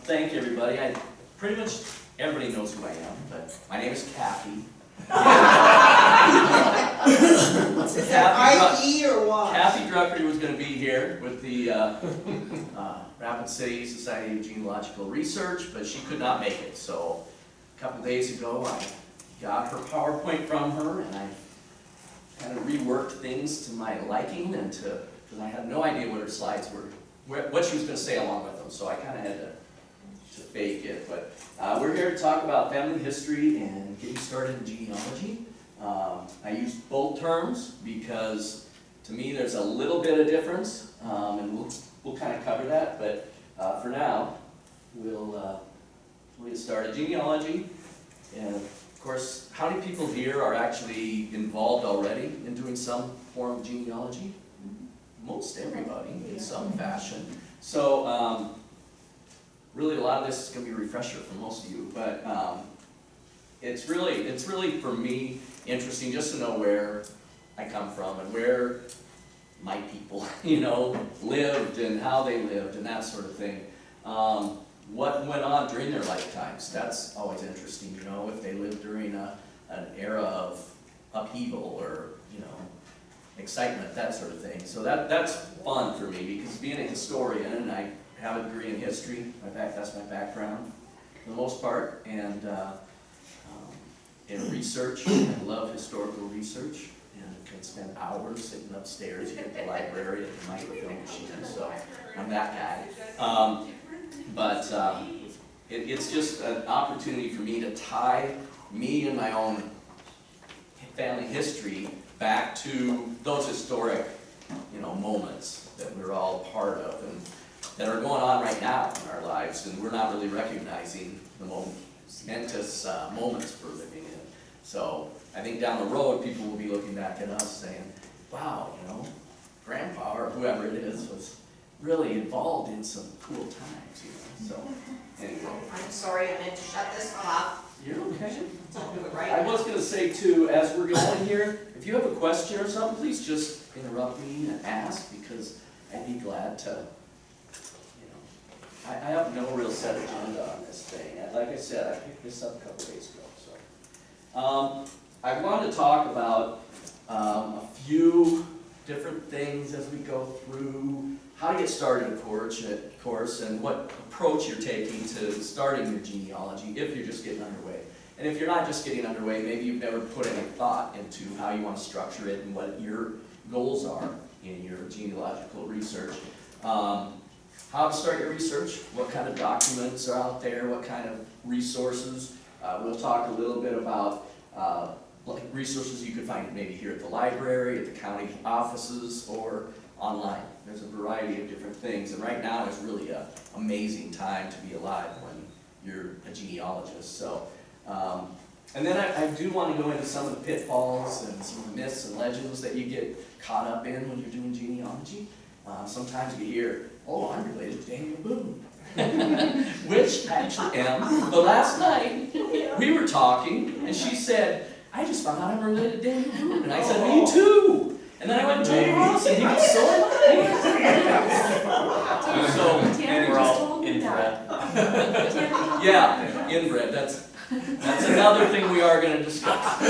thank everybody. Pretty much everybody knows who I am, but my name is Kathy. Is that I-E or what? Kathy Druckery was going to be here with the Rapid City Society of Genealogical Research, but she could not make it. So a couple days ago, I got her PowerPoint from her, and I kind of reworked things to my liking, and because I had no idea what her slides were, what she was going to say along with them. So I kind of had to fake it. But we're here to talk about family history and getting started in genealogy. I use both terms because to me there's a little bit of difference, and we'll kind of cover that. But for now, we'll get started. Genealogy, and of course, how many people here are actually involved already in doing some form of genealogy? Most everybody in some fashion. So really a lot of this is going to be a refresher for most of you, but it's really for me interesting just to know where I come from and where my people, lived and how they lived and that sort of thing. What went on during their lifetimes, that's always interesting, if they lived during an era of upheaval or, excitement, that sort of thing. So that's fun for me because being a historian, and I have a degree in history, that's my background for the most part, and in research. I love historical research and can spend hours sitting upstairs at the library at the microfilm machine, so I'm that guy. It's just an opportunity for me to tie me and my own family history back to those historic, moments that we're all part of and that are going on right now in our lives, and we're not really recognizing the momentous moments we're living in. So I think down the road, people will be looking back at us saying, wow, Grandpa or whoever it is was really involved in some cool times, So anyway. I'm sorry, I meant to shut this off. You're okay. Right. I was going to say too, as we're going here, if you have a question or something, please just interrupt me and ask, because I'd be glad to, I have no real set agenda on this thing. Like I said, I picked this up a couple days ago. So I want to talk about a few different things as we go through how to get started, of course, and what approach you're taking to starting your genealogy if you're just getting underway. And if you're not just getting underway, maybe you've never put any thought into how you want to structure it and what your goals are in your genealogical research. How to start your research, what kind of documents are out there, what kind of resources. We'll talk a little bit about resources you could find maybe here at the library, at the county offices, or online. There's a variety of different things, and right now is really an amazing time to be alive when you're a genealogist. So, and then I do want to go into some of the pitfalls and some of the myths and legends that you get caught up in when you're doing genealogy. Sometimes you hear, oh, I'm related to Daniel Boone, which I actually am. But last night, we were talking, and she said, I just found out I'm related to Daniel Boone. And I said, me too. And then I went to Tony Ross, and he was so amazed. So, and we're all inbred. Yeah, inbred. That's another thing we are going to discuss.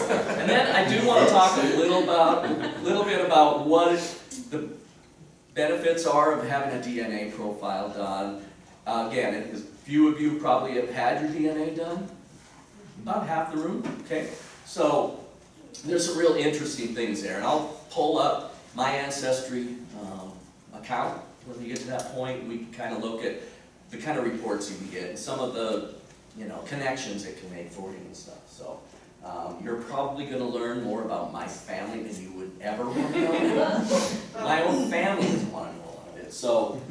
And then I do want to talk a little bit about what the benefits are of having a DNA profile done. Again, a few of you probably have had your DNA done. About half the room, okay? So there's some real interesting things there. And I'll pull up my Ancestry account when we get to that point. We can kind of look at the kind of reports you can get and some of the connections it can make for you and stuff. So you're probably going to learn more about my family than you would ever want to know. My own family doesn't want to know a lot of it. So,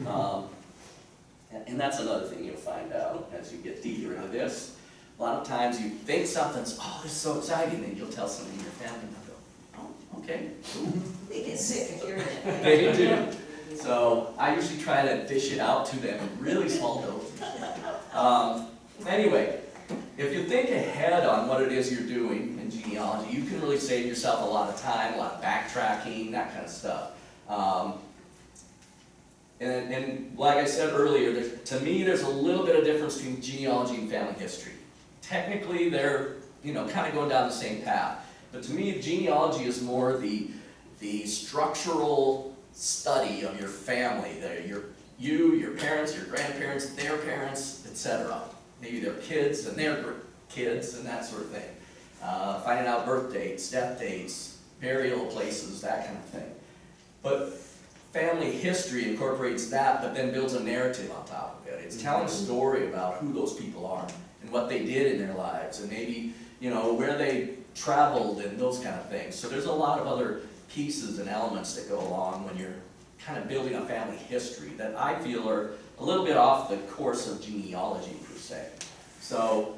and that's another thing you'll find out as you get deeper into this. A lot of times you think something's, oh, this is so exciting, and you'll tell somebody in your family, and they'll go, oh, okay, cool. They get sick of hearing it. They do. So I usually try to dish it out to them in really small doses. Anyway, if you think ahead on what it is you're doing in genealogy, you can really save yourself a lot of time, a lot of backtracking, that kind of stuff. And like I said earlier, to me, there's a little bit of difference between genealogy and family history. Technically, they're, kind of going down the same path. But to me, genealogy is more the structural study of your family, your parents, your grandparents, their parents, etc. Maybe their kids and their kids and that sort of thing. Finding out birth dates, death dates, burial places, that kind of thing. But family history incorporates that, but then builds a narrative on top of it. It's telling a story about who those people are and what they did in their lives, and maybe, where they traveled and those kind of things. So there's a lot of other pieces and elements that go along when you're kind of building a family history that I feel are a little bit off the course of genealogy per se. So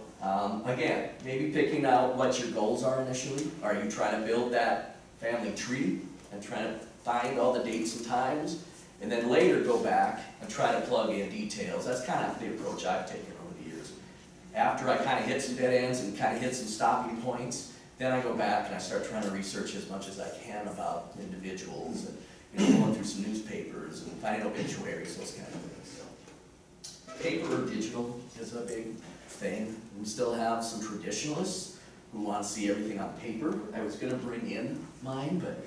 again, maybe picking out what your goals are initially. Are you trying to build that family tree and trying to find all the dates and times, and then later go back and try to plug in details? That's kind of the approach I've taken over the years. After I kind of hit some dead ends and kind of hit some stopping points, then I go back and I start trying to research as much as I can about individuals and going through some newspapers and finding obituaries, those kind of things. So, paper or digital is a big thing. We still have some traditionalists who want to see everything on paper. I was going to bring in mine, but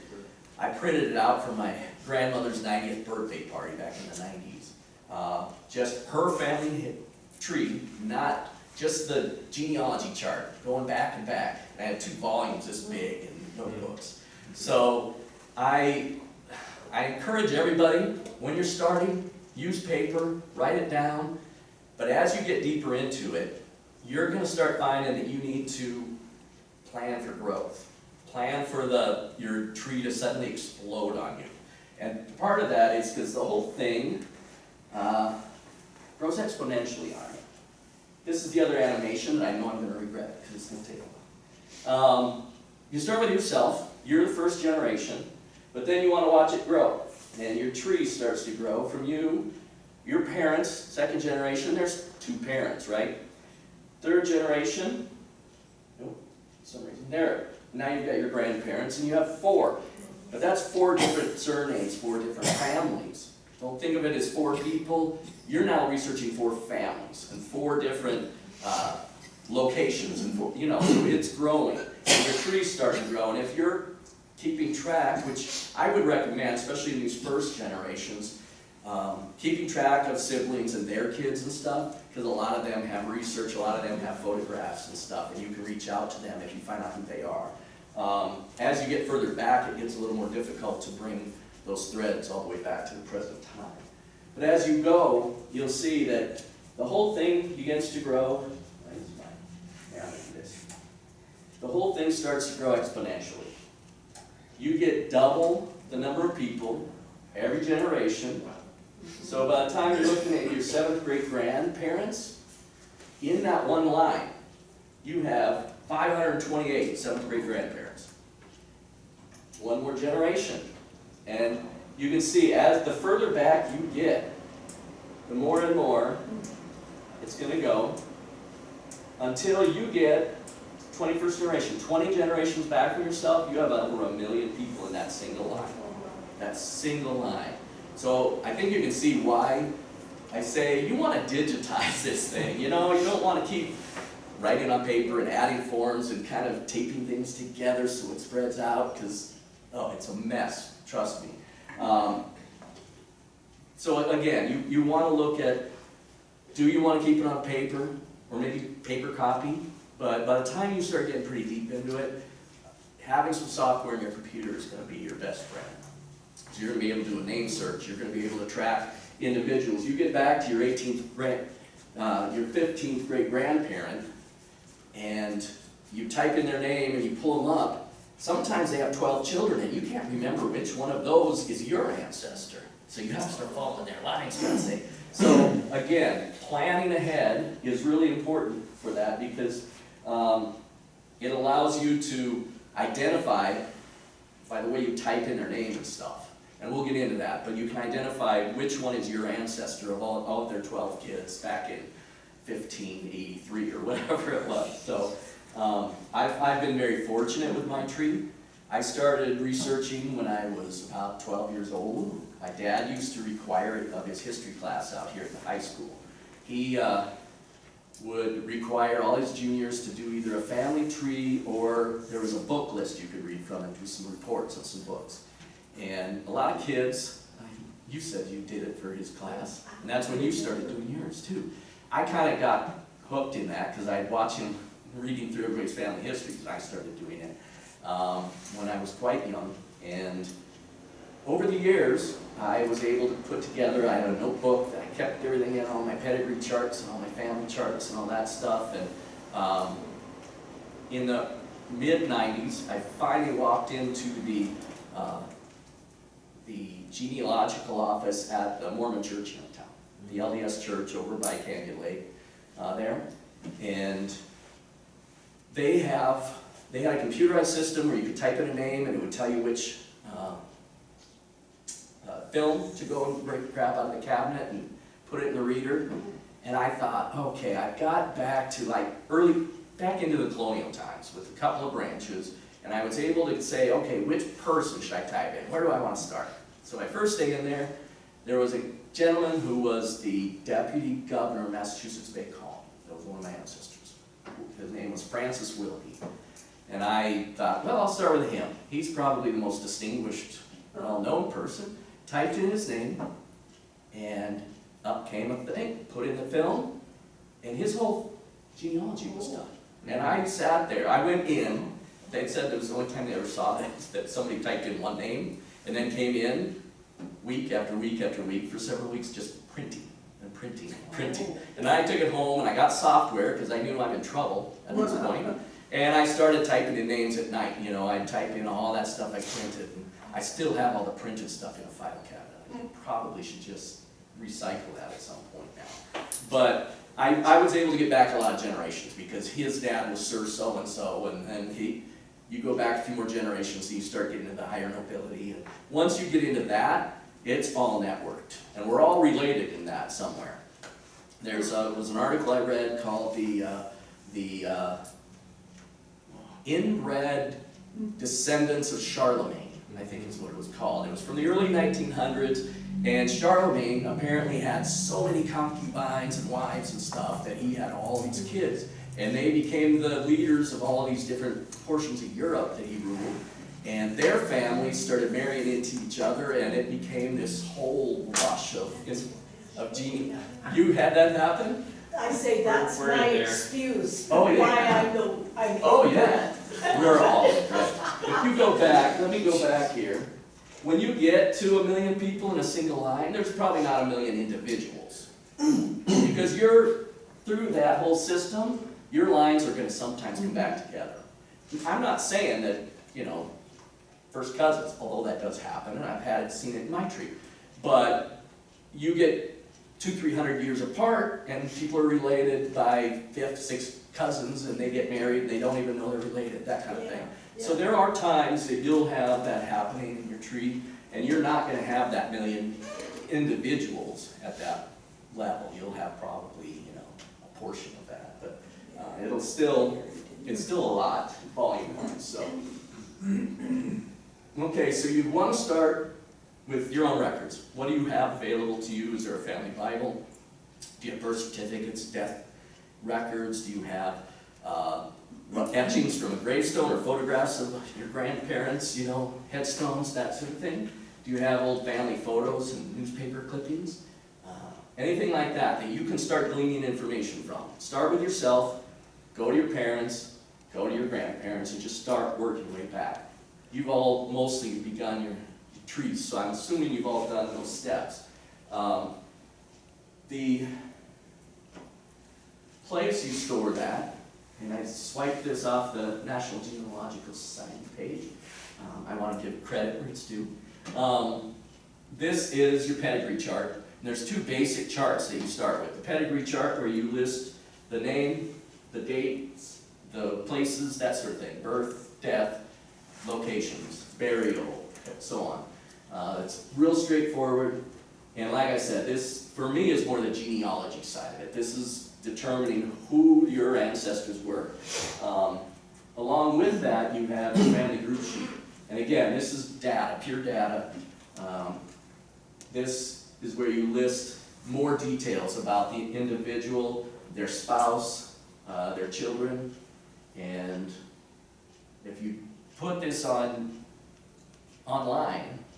I printed it out for my grandmother's 90th birthday party back in the 90s. Just her family tree, not just the genealogy chart, going back and back. And I had 2 volumes this big in notebooks. So I encourage everybody, when you're starting, use paper, write it down. But as you get deeper into it, you're going to start finding that you need to plan for growth. Plan for your tree to suddenly explode on you. And part of that is because the whole thing grows exponentially on you. This is the other animation that I know I'm going to regret because it's going to take a while. You start with yourself. You're the first generation. But then you want to watch it grow. And your tree starts to grow from you, your parents, second generation. There's 2 parents, right? Third generation. Nope, for some reason. There. Now you've got your grandparents, and you have 4. But that's 4 different surnames, 4 different families. Don't think of it as 4 people. You're now researching 4 families and 4 different locations, and so it's growing. And your tree's starting to grow. And if you're keeping track, which I would recommend, especially in these first generations, keeping track of siblings and their kids and stuff, because a lot of them have research, a lot of them have photographs and stuff, and you can reach out to them if you find out who they are. As you get further back, it gets a little more difficult to bring those threads all the way back to the present time. But as you go, you'll see that the whole thing begins to grow. The whole thing starts to grow exponentially. You get double the number of people every generation. So by the time you're looking at your 7th great grandparents, in that one line, you have 528 7th great grandparents. One more generation. And you can see as the further back you get, the more and more it's going to go until you get 21st generation. 20 generations back from yourself, you have over 1 million people in that single line. That single line. So I think you can see why I say you want to digitize this thing. You don't want to keep writing on paper and adding forms and kind of taping things together so it spreads out, because, it's a mess, trust me. So again, you want to look at, do you want to keep it on paper or maybe paper copy? But by the time you start getting pretty deep into it, having some software in your computer is going to be your best friend. So you're going to be able to do a name search. You're going to be able to track individuals. You get back to your 15th great grandparent, and you type in their name and you pull them up. Sometimes they have 12 children, and you can't remember which one of those is your ancestor. So you have to start following their lines, let's say. So again, planning ahead is really important for that, because it allows you to identify by the way you type in their name and stuff. And we'll get into that, but you can identify which one is your ancestor of all of their 12 kids back in 1583 or whatever it was. So I've been very fortunate with my tree. I started researching when I was about 12 years old. My dad used to require it of his history class out here at the high school. He would require all his juniors to do either a family tree, or there was a book list you could read from and do some reports on some books. And a lot of kids, you said you did it for his class, and that's when you started doing yours too. I kind of got hooked in that because I'd watch him reading through everybody's family histories, and I started doing it when I was quite young. And over the years, I was able to put together, I had a notebook that I kept everything in, all my pedigree charts and all my family charts and all that stuff. And in the mid-90s, I finally walked into the genealogical office at the Mormon church in town, the LDS church over by Canyon Lake there. And they had a computerized system where you could type in a name and it would tell you which film to go and break crap out of the cabinet and put it in the reader. And I thought, okay, I've got back to back into the colonial times with a couple of branches, and I was able to say, okay, which person should I type in? Where do I want to start? So my first day in there was a gentleman who was the deputy governor of Massachusetts Bay Colony. That was one of my ancestors. His name was Francis Willoughby. And I thought, well, I'll start with him. He's probably the most distinguished, well-known person. Typed in his name, and up came a thing, put in the film, and his whole genealogy was done. And I sat there, I went in, they said it was the only time they ever saw that somebody typed in one name, and then came in week after week after week for several weeks just printing and printing and printing. And I took it home and I got software because I knew I'm in trouble at this point. And I started typing in names at night, I'd type in all that stuff I printed. And I still have all the printed stuff in a file cabinet. I probably should just recycle that at some point now. But I was able to get back a lot of generations because his dad was Sir so-and-so, and then you go back a few more generations and you start getting into the higher nobility. And once you get into that, it's all networked. And we're all related in that somewhere. There was an article I read called the Inbred Descendants of Charlemagne, I think is what it was called. It was from the early 1900s, and Charlemagne apparently had so many concubines and wives and stuff that he had all these kids. And they became the leaders of all these different portions of Europe that he ruled. And their families started marrying into each other, and it became this whole rush of gene. You had that happen? I say that's We're my in there. excuse Oh, for yeah. why I'm Oh, yeah. We're all inbred. If you go back, let me go back here. When you get to 1 million people in a single line, there's probably not 1 million individuals. Because you're through that whole system, your lines are going to sometimes come back together. I'm not saying that, first cousins, although that does happen, and I've seen it in my tree. But you get 200-300 years apart, and people are related by 5th, 6th cousins, and they get married, and they don't even know they're related, that kind of thing. So there are times that you'll have that happening in your tree, and you're not going to have that 1 million individuals at that level. You'll have probably, a portion of that, but it's still a lot volume-wise. So, okay, so you'd want to start with your own records. What do you have available to you? Is there a family Bible? Do you have birth certificates, death records? Do you have etchings from a gravestone or photographs of your grandparents, headstones, that sort of thing? Do you have old family photos and newspaper clippings? Anything like that you can start gleaning information from. Start with yourself, go to your parents, go to your grandparents, and just start working your way back. You've all mostly begun your trees, so I'm assuming you've all done those steps. The place you store that, and I swiped this off the National Genealogical Society page. I want to give credit where it's due. This is your pedigree chart. And there's two basic charts that you start with. The pedigree chart where you list the name, the dates, the places, that sort of thing. Birth, death, locations, burial, so on. It's real straightforward. And like I said, this, for me, is more the genealogy side of it. This is determining who your ancestors were. Along with that, you have your family group sheet. And again, this is data, pure data. this is where you list more details about the individual, their spouse, their children, and if you put this online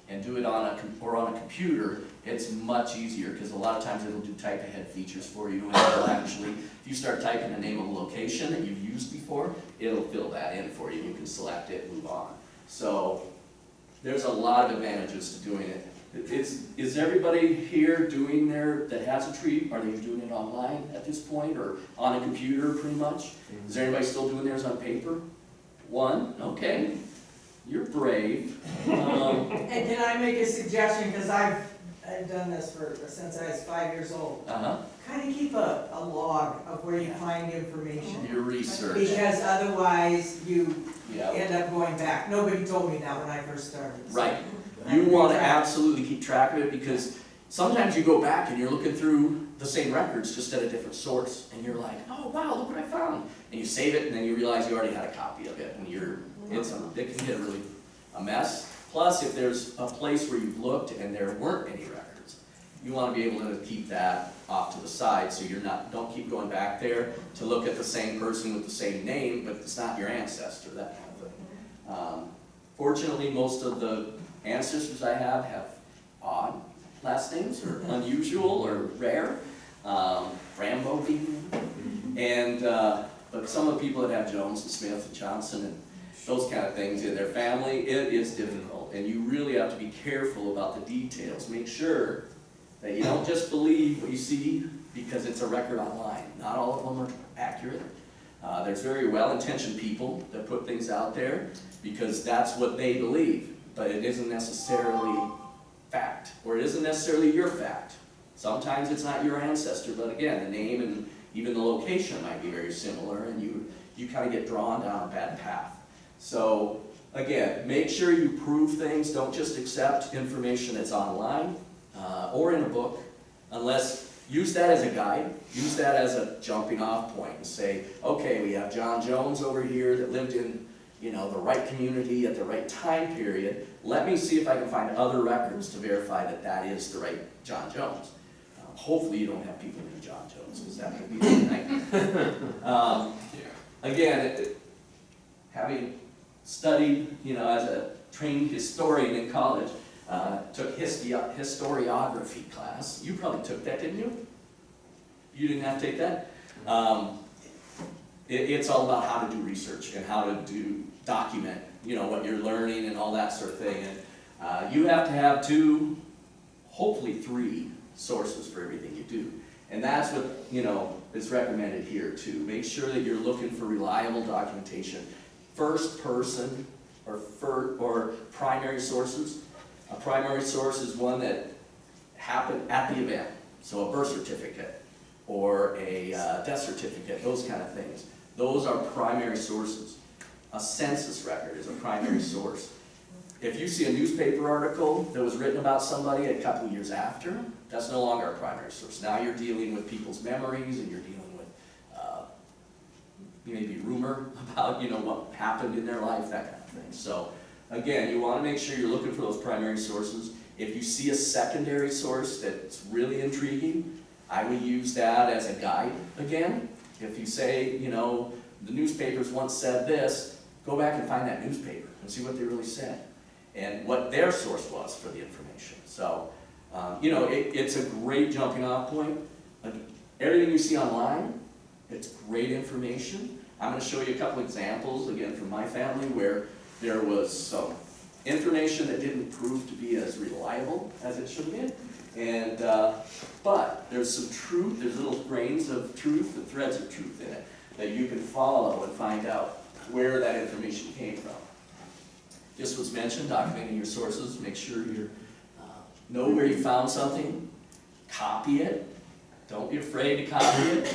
and do it on a computer, it's much easier, because a lot of times it'll do type ahead features for you, and it'll actually, if you start typing the name of a location that you've used before, it'll fill that in for you. You can select it, move on. So there's a lot of advantages to doing it. Is everybody here doing that has a tree, are they doing it online at this point, or on a computer pretty much? Is there anybody still doing theirs on paper? One, okay, you're brave. And can I make a suggestion, because I've done this since I was 5 years old. Kind of keep a log of where you find information. Your research. Because otherwise you Yeah. end up going back. Nobody told me that when I first started. So Right. I You agree want to with that. absolutely keep track of it, because sometimes you go back and you're looking through the same records just at a different source, and you're like, oh wow, look what I found. And you save it, and then you realize you already had a copy of it, and it can get really a mess. Plus, if there's a place where you've looked and there weren't any records, you want to be able to keep that off to the side, so don't keep going back there to look at the same person with the same name, but it's not your ancestor, that kind of thing. Fortunately, most of the ancestors I have odd last names, or unusual, or rare. Rambow being, and but some of the people that have Jones and Smith and Johnson and those kind of things in their family, it is difficult, and you really have to be careful about the details. Make sure that you don't just believe what you see because it's a record online. Not all of them are accurate. There's very well-intentioned people that put things out there because that's what they believe, but it isn't necessarily fact, or it isn't necessarily your fact. Sometimes it's not your ancestor, but again, the name and even the location might be very similar, and you kind of get drawn down a bad path. So again, make sure you prove things. Don't just accept information that's online or in a book, unless use that as a guide. Use that as a jumping off point and say, okay, we have John Jones over here that lived in the right community at the right time period. Let me see if I can find other records to verify that that is the right John Jones. Hopefully you don't have people named John Jones, because that could be a nightmare. Again, having studied, as a trained historian in college, took historiography class. You probably took that, didn't you? You didn't have to take that? It's all about how to do research and how to document, what you're learning and all that sort of thing. And you have to have 2, hopefully 3 sources for everything you do. And that's what, is recommended here too. Make sure that you're looking for reliable documentation. First person or primary sources. A primary source is one that happened at the event. So a birth certificate or a death certificate, those kind of things. Those are primary sources. A census record is a primary source. If you see a newspaper article that was written about somebody a couple of years after, that's no longer a primary source. Now you're dealing with people's memories, and you're dealing with maybe rumor about what happened in their life, that kind of thing. So again, you want to make sure you're looking for those primary sources. If you see a secondary source that's really intriguing, I would use that as a guide again. If you say, the newspapers once said this, go back and find that newspaper and see what they really said and what their source was for the information. So, it's a great jumping off point. Everything you see online, it's great information. I'm going to show you a couple examples, again, from my family where there was some information that didn't prove to be as reliable as it should have been. And, but there's some truth, there's little grains of truth and threads of truth in it that you can follow and find out where that information came from. Just was mentioned, documenting your sources, make sure you know where you found something, copy it. Don't be afraid to copy it.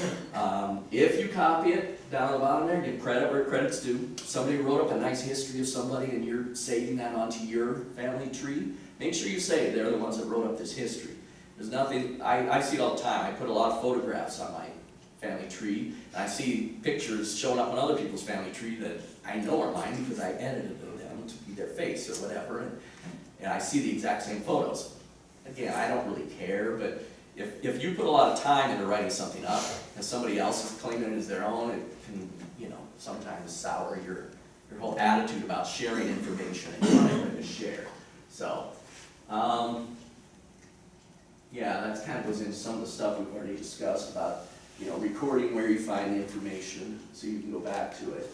If you copy it, down at the bottom there, give credit where credit's due. Somebody wrote up a nice history of somebody and you're saving that onto your family tree, make sure you say they're the ones that wrote up this history. There's nothing, I see it all the time. I put a lot of photographs on my family tree, and I see pictures showing up on other people's family tree that I know are mine because I edited them to be their face or whatever, and I see the exact same photos. again, I don't really care, but if you put a lot of time into writing something up and somebody else is claiming it as their own, it can, sometimes sour your whole attitude about sharing information and trying to share. So, yeah, that kind of goes into some of the stuff we've already discussed about, recording where you find the information so you can go back to it.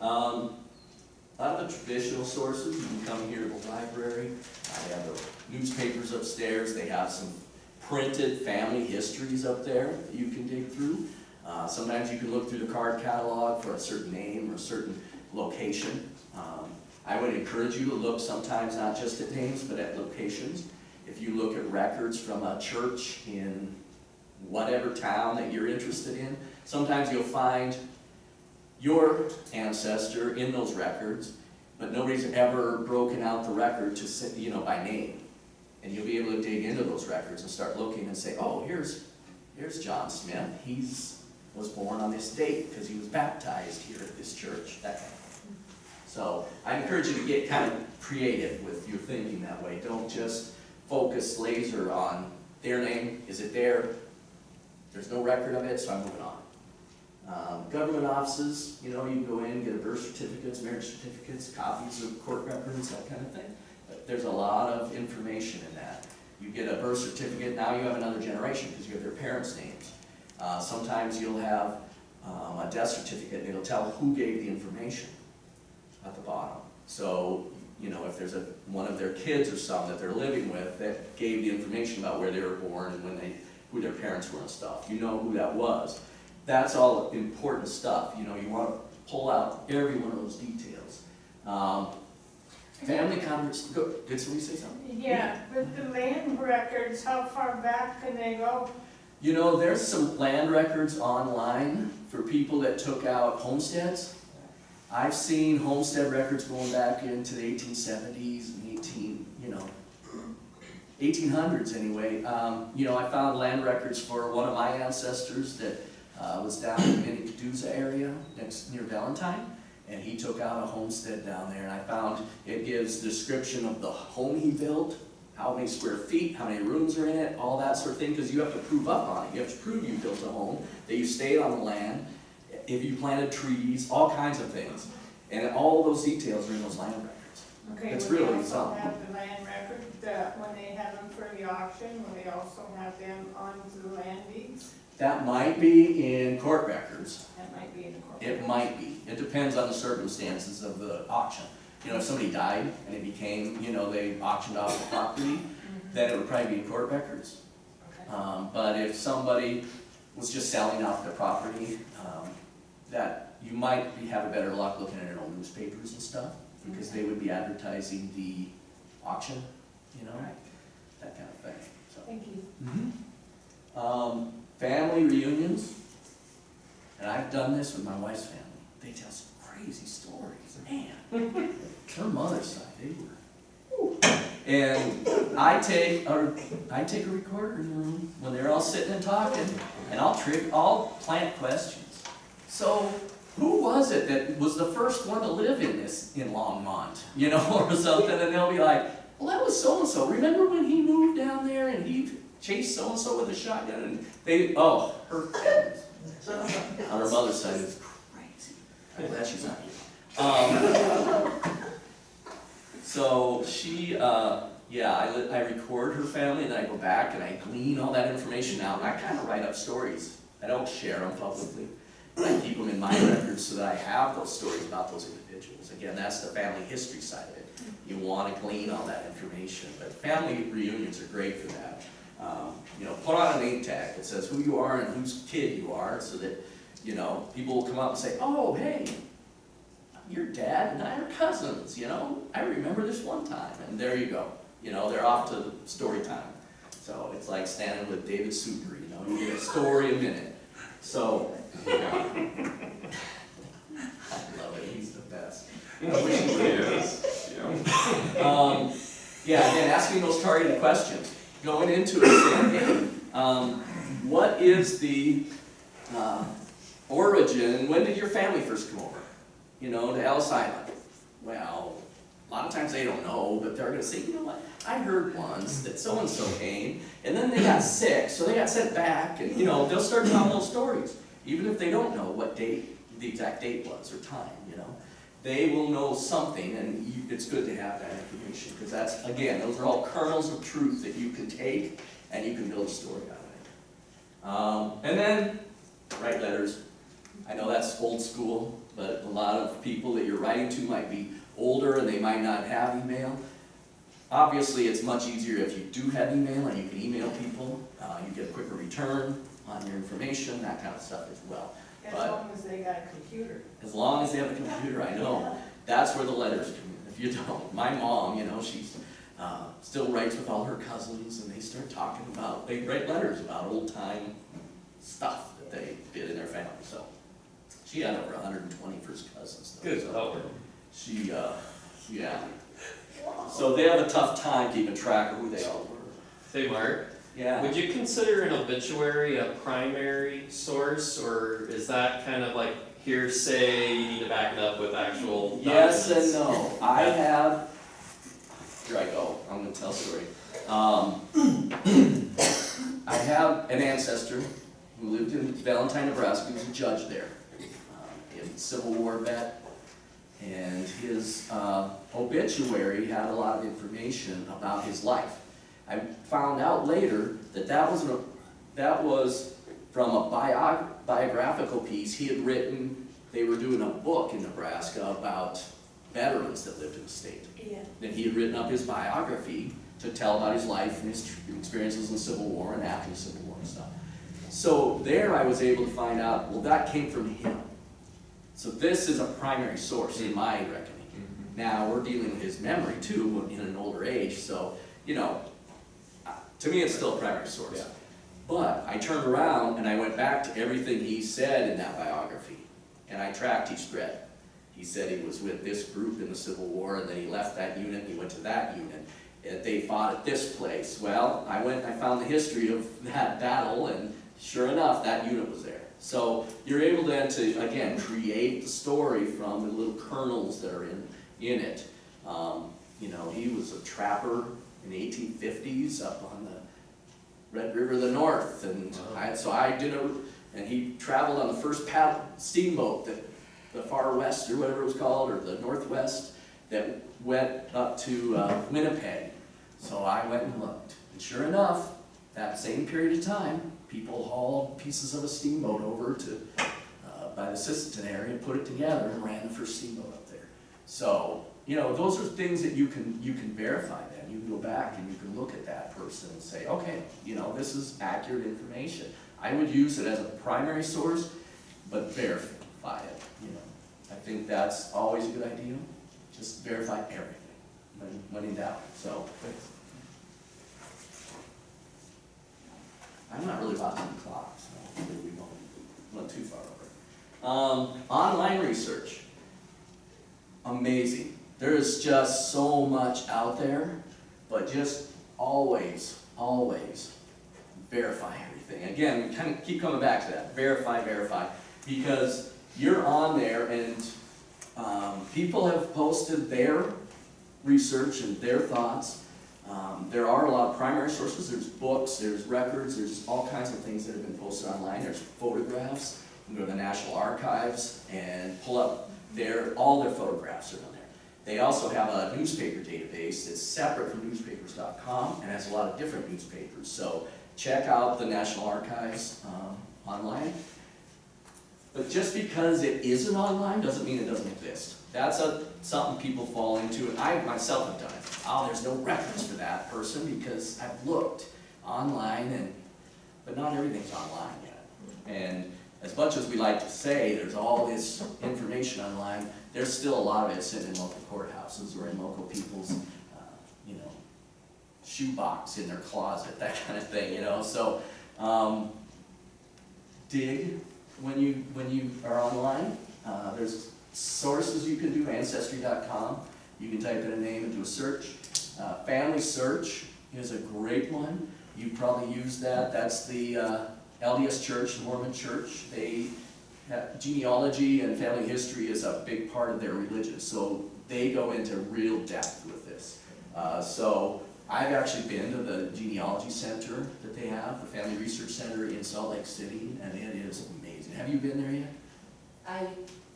A lot of the traditional sources, you can come here to the library. I have the newspapers upstairs. They have some printed family histories up there that you can dig through. Sometimes you can look through the card catalog for a certain name or a certain location. I would encourage you to look sometimes not just at names, but at locations. If you look at records from a church in whatever town that you're interested in, sometimes you'll find your ancestor in those records, but nobody's ever broken out the record to, by name. And you'll be able to dig into those records and start looking and say, oh, here's John Smith. He was born on this date because he was baptized here at this church, that kind of thing. So I encourage you to get kind of creative with your thinking that way. Don't just focus laser on their name. Is it there? There's no record of it, so I'm moving on. Government offices, you can go in and get birth certificates, marriage certificates, copies of court records, that kind of thing. But there's a lot of information in that. You get a birth certificate, now you have another generation because you have their parents' names. Sometimes you'll have a death certificate and it'll tell who gave the information at the bottom. So, if there's one of their kids or something that they're living with that gave the information about where they were born and who their parents were and stuff, you know who that was. That's all important stuff. You want to pull out every one of those details. Family conversations. Did somebody say something? Yeah, but the land records, how far back can they go? There's some land records online for people that took out homesteads. I've seen homestead records going back into the 1870s and 1800s anyway. I found land records for one of my ancestors that was down in the Minnecaduza area near Valentine, and he took out a homestead down there, and I found it gives description of the home he built, how many square feet, how many rooms are in it, all that sort of thing, because you have to prove up on it. You have to prove you built a home, that you stayed on the land, if you planted trees, all kinds of things. And all those details are in those land records. Okay, It's will really they also something. have the land record, when they have them for the auction, will they also have them on the land deeds? That might be in court records. That might be in the court. It might be. It depends on the circumstances of the auction. If somebody died and it became, they auctioned off the property, then it would probably be in court records. Okay. But if somebody was just selling off the property, that you might have a better luck looking at it on newspapers and stuff, because they would be advertising the auction, Right. that kind of thing. So. Thank you. Family reunions, and I've done this with my wife's family. They tell some crazy stories, man. Her mother's side, they were. Whew. And I take a recorder in the room when they're all sitting and talking, and I'll plant questions. So, who was it that was the first one to live in Longmont, or something? And they'll be like, well, that was so and so. Remember when he moved down there and he chased so and so with a shotgun? And her goodness. On her mother's side, it's crazy. I'm glad she's not here. So she, I record her family, and then I go back and I glean all that information out. And I kind of write up stories. I don't share them publicly. I keep them in my records so that I have those stories about those individuals. Again, that's the family history side of it. You want to glean all that information, but family reunions are great for that. Put on a name tag that says who you are and whose kid you are, so that people will come up and say, "Oh, hey, your dad and I are cousins. I remember this one time," and there you go. They're off to story time. So it's like standing with David Super. You get a story a minute. So. I love it. He's the best. Again, asking those targeted questions. Going into it, saying, what is the origin? When did your family first come over? To Ellis Island. Well, A lot of times they don't know, but they're gonna say, you know what, I heard once that so-and-so came, and then they got sick, so they got sent back, and, you know, they'll start telling those stories. Even if they don't know what date, the exact date was or time, you know. They will know something, and it's good to have that information, because that's, again, those are all kernels of truth that you can take, and you can build a story out of it. And then, write letters. I know that's old school, but a lot of people that you're writing to might be older and they might not have email. Obviously, it's much easier if you do have email and you can email people. You get a quicker return on your information, that kind of stuff as well. As But long as they got a computer. as long as they have a computer, I know. That's where the letters come in. If you don't, my mom, you know, she's still writes with all her cousins, and they start talking about, they write letters about old time stuff that they did in their family. So she had over 120 first cousins. Though, Good. so she, yeah. So they have a tough time keeping track of who they all were. Hey, Mark, Yeah. would you consider an obituary a primary source, or is that kind of like hearsay, you need to back it up with actual Yes documents? and no. I have, here I go, I'm gonna tell a story. I have an ancestor who lived in Valentine, Nebraska. He was a judge there. He was a Civil War vet, and his obituary had a lot of information about his life. I found out later that that was from a biographical piece he had written. They were doing a book in Nebraska about veterans that lived in the state. Yeah. Then he had written up his biography to tell about his life and his experiences in the Civil War and after the Civil War and stuff. So there I was able to find out, well, that came from him. So this is a primary source in my reckoning. Now, we're dealing with his memory too in an older age, so, you know, to me it's still a primary source. Yeah. But I turned around and I went back to everything he said in that biography, and I tracked each thread. He said he was with this group in the Civil War, and then he left that unit, and he went to that unit, and they fought at this place. Well, I went and I found the history of that battle, and sure enough, that unit was there. So you're able then to, again, create the story from the little kernels that are in it. You know, he was a trapper in the 1850s up on the Red River of the North, and and he traveled on the first paddle steamboat that the Far West, or whatever it was called, or the Northwest, that went up to Winnipeg. So I went and looked, and sure enough, that same period of time, people hauled pieces of a steamboat over to by the Sisseton area, put it together, and ran the first steamboat up there. So, you know, those are things that you can verify then. You can go back and you can look at that person and say, okay, you know, this is accurate information. I would use it as a primary source, but verify it, you know. I think that's always a good idea. Just verify everything when in doubt, so. I'm not really watching the clock, so we won't too far over. Online research, amazing. There is just so much out there, but just always, always verify everything. Again, we kind of keep coming back to that, verify, because you're on there and people have posted their research and their thoughts. There are a lot of primary sources. There's books, there's records, there's all kinds of things that have been posted online. There's photographs. You can go to the National Archives and pull up all their photographs are on there. They also have a newspaper database that's separate from Newspaperscom and has a lot of different newspapers. So check out the National Archives online. But just because it isn't online doesn't mean it doesn't exist. That's something people fall into, and I myself have done it. Oh, there's no records for that person because I've looked online, but not everything's online yet. And as much as we like to say there's all this information online, there's still a lot of it sitting in local courthouses or in local people's, you know, shoebox in their closet, that kind of thing, you know. So dig when you are online. There's sources you can do, Ancestry.com. You can type in a name and do a search. Family Search is a great one. You probably use that. That's the LDS Church, the Mormon Church. They have genealogy and family history is a big part of their religion. So they go into real depth with this. So I've actually been to the Genealogy Center that they have, the Family Research Center in Salt Lake City, and it is amazing. Have you been there yet? I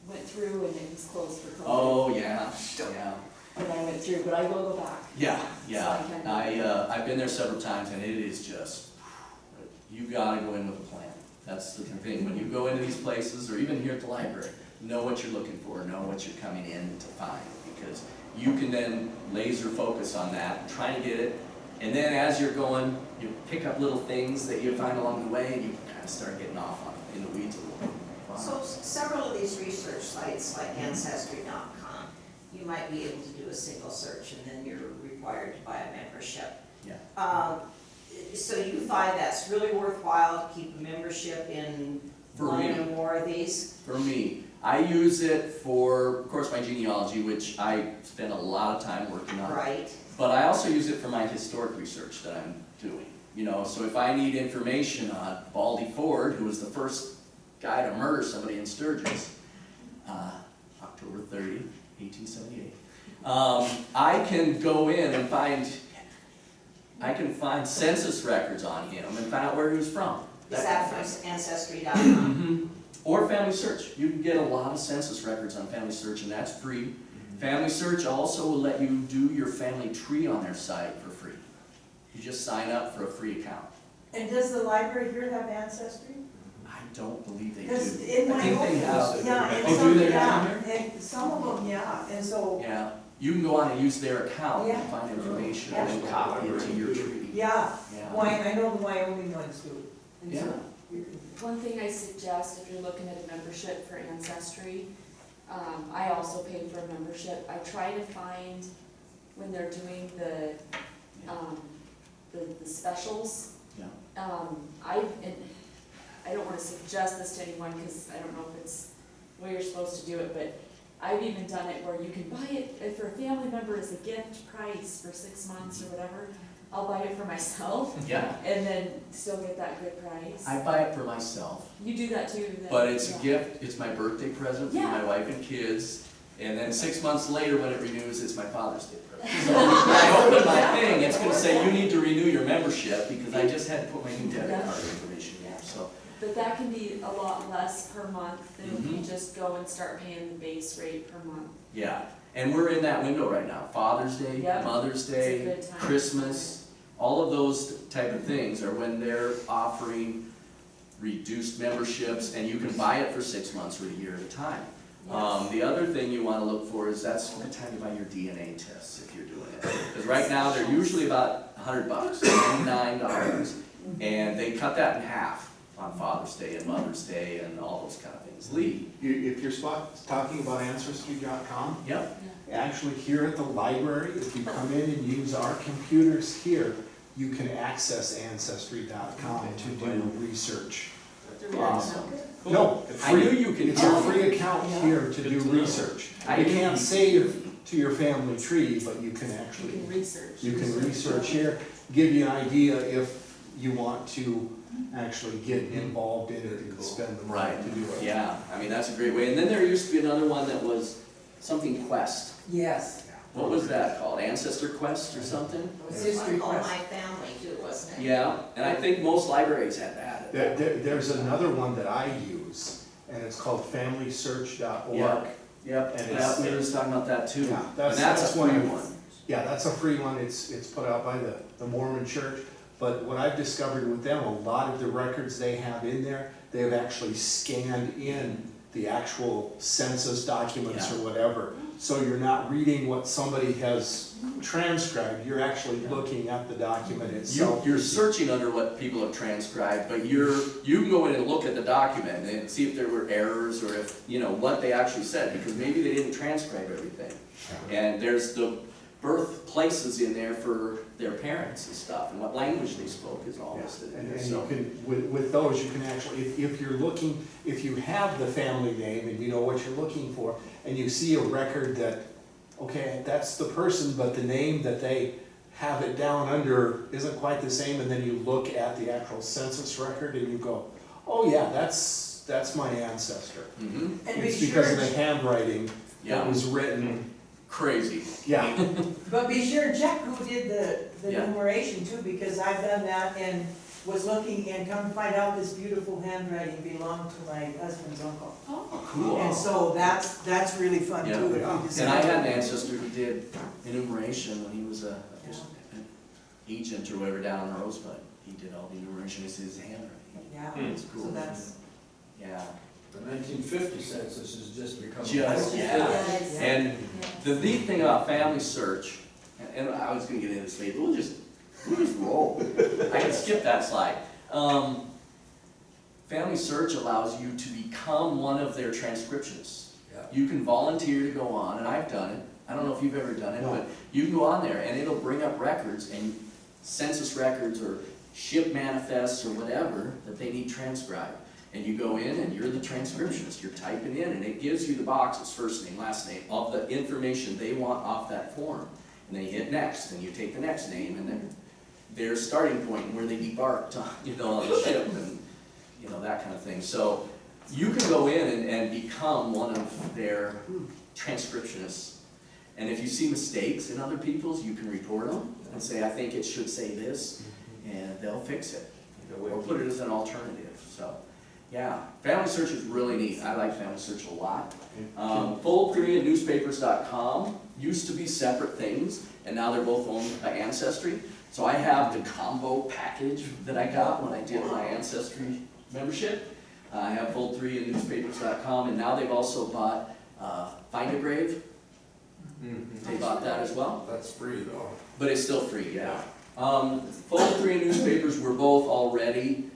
went through and it was closed for COVID. Oh, yeah, yeah. And I went through, but I will go back. Yeah, So I can- I've been there several times, and it is just, you gotta go in with a plan. That's the thing, when you go into these places, or even here at the library, know what you're looking for, know what you're coming in to find, because you can then laser focus on that, try to get it, and then as you're going, you pick up little things that you find along the way, and you kind of start getting off on it, in the weeds a little bit. So several of these research sites like Ancestry.com, you might be able to do a single search and then you're required to buy a membership. Yeah. So you find that's really worthwhile to keep a membership in For one me. or more of these? For me, I use it for, of course, my genealogy, which I spend a lot of time working on. Right, But I also use it for my historic research that I'm doing. You know, so if I need information on Baldy Ford, who was the first guy to murder somebody in Sturgis, October 30, 1878, I can go in and find census records on him and find out where he was from. is that from Ancestry.com? Or Family Search. You can get a lot of census records on Family Search, and that's free. Family Search also will let you do your family tree on their site for free. You just sign up for a free account. And does the library here have Ancestry? I don't believe they do. Because in I my think they own, have. yeah, and Oh, some, do they yeah, down and some of them, yeah, and so, Yeah, you can go on and use their account Yeah. and find information Yeah. and then copy it to your tree. yeah, Yeah. I know the Wyoming ones do. And so Yeah. you can- One thing I suggest if you're looking at a membership for Ancestry, I also paid for a membership. I try to find when they're doing the specials. Yeah. I don't wanna suggest this to anyone, cause I don't know if it's the way you're supposed to do it, but I've even done it where you can buy it for a family member as a gift price for 6 months or whatever. I'll buy it for myself Yeah, and then still get that good price. I buy it for myself. You do that too, then? But it's a Yeah. gift, it's my birthday present for Yeah. my wife and kids, and then 6 months later, when it renews, it's my Father's Day present. So when I open my thing, it's gonna say, you need to renew your membership, because I just had to put my new debit card information in, so. But that can be a lot less per month than if you Mhm. just go and start paying the base rate per month. Yeah, and we're in that window right now, Father's Day, Yep. Mother's It's a Day, good time. Christmas, all of those type of things are when they're offering reduced memberships, and you can buy it for 6 months or a year at a time. Yes. The other thing you wanna look for is that's the time to buy your DNA tests if you're doing it. Because right now, they're usually about $100, $99, and they cut that in half on Father's Day and Mother's Day and all those kind of things. Lee? If you're talking about Ancestry.com, Yep. actually here at the library, if you come in and use our computers here, you can access Ancestry.com to do research. No, I knew you could. it's a free account here to Good do to know. research. I You knew can't you- save to your family tree, but you can You actually, can research. you can research here, give you an idea if you want to actually get involved in it and spend the money Right, to do it. yeah, I mean, that's a great way. And then there used to be another one that was something Quest. Yes, What was that called? Ancestor Quest or something? it was history All quest. my family too, wasn't it? Yeah, and I think most libraries had that. There's another one that I use, and it's called FamilySearch.org. Yep, yep, And yeah, it's- we were just talking about that too. Yeah, And that's that's a one free of- one. Yeah, that's a free one, it's put out by the Mormon Church, but what I've discovered with them, a lot of the records they have in there, they've actually scanned in the actual census documents or whatever. So you're not reading what somebody has transcribed, you're actually looking at the document itself. You're searching under what people have transcribed, but you can go in and look at the document and see if there were errors or if, you know, what they actually said, because maybe they didn't transcribe everything. And there's the birthplaces in there for their parents and stuff, and what language they spoke is all listed in And there, you so. can, with those, you can actually, if you're looking, if you have the family name and you know what you're looking for, and you see a record that, okay, that's the person, but the name that they have it down under isn't quite the same, and then you look at the actual census record and you go, oh yeah, that's my ancestor. Mhm. And be It's sure, because of the handwriting Yeah. that was written crazy. Yeah, But be sure and check who did the Yeah. numeration too, because I've done that and was looking and come to find out this beautiful handwriting belonged to my husband's uncle. Oh, Cool. And so that's really fun Yeah. too. If Yeah. you decide- And I had an ancestor who did enumeration when he was an agent or whatever down in Rosebud. He did all the enumeration, it's his handwriting. Yeah, It's cool. so that's, Yeah. The 1950 census has just become. Just, yeah. yes. And Yes. the neat thing about Family Search, and I was gonna get into this later, we'll just roll. I can skip that slide. Family Search allows you to become one of their transcriptionists. Yeah. You can volunteer to go on, and I've done it. I don't know if you've ever done it, No. but you can go on there and it'll bring up records and census records or ship manifests or whatever that they need transcribed. And you go in and you're the transcriptionist, you're typing in and it gives you the boxes, first name, last name, of the information they want off that form. And then you hit next and you take the next name and then their starting point and where they debarked, on the ship and, that kind of thing. So you can go in and become one of their transcriptionists. And if you see mistakes in other people's, you can report them and say, I think it should say this, and they'll fix it. Or put it as an alternative, so. Yeah, Family Search is really neat. I like Family Search a lot. Full3 and Newspapers.com used to be separate things, and now they're both owned by Ancestry. So I have the combo package that I got when I did my Ancestry membership. I have Full3 and Newspapers.com, and now they've also bought Find a Grave. They bought that as well, That's free though. but it's still free, yeah. Full3 and Newspapers were both already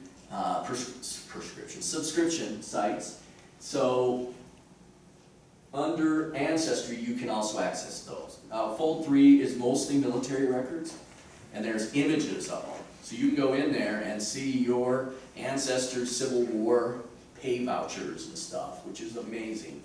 subscription sites. So under Ancestry, you can also access those. Full3 is mostly military records, and there's images of them. So you can go in there and see your ancestors' Civil War pay vouchers and stuff, which is amazing.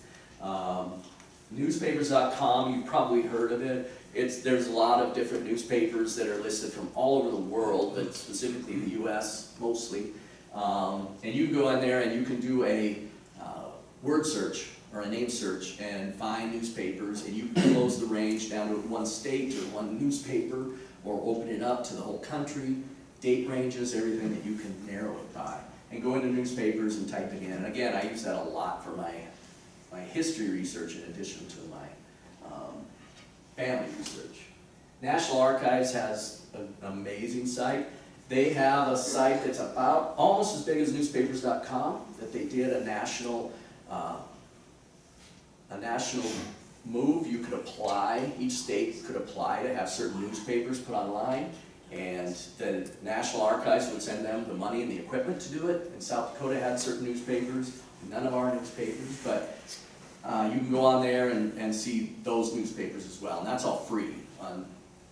Newspapers.com, you've probably heard of it. There's a lot of different newspapers that are listed from all over the world, but specifically the US mostly. And you can go in there and you can do a word search or a name search and find newspapers, and you can close the range down to one state or one newspaper, or open it up to the whole country, date ranges, everything that you can narrow it by. And go into newspapers and type it in. And again, I use that a lot for my history research in addition to my family research. National Archives has an amazing site. They have a site that's about almost as big as newspapers.com, that they did a national move. You could apply, each state could apply to have certain newspapers put online, and the National Archives would send them the money and the equipment to do it. And South Dakota had certain newspapers, none of our newspapers, but you can go on there and see those newspapers as well, and that's all free on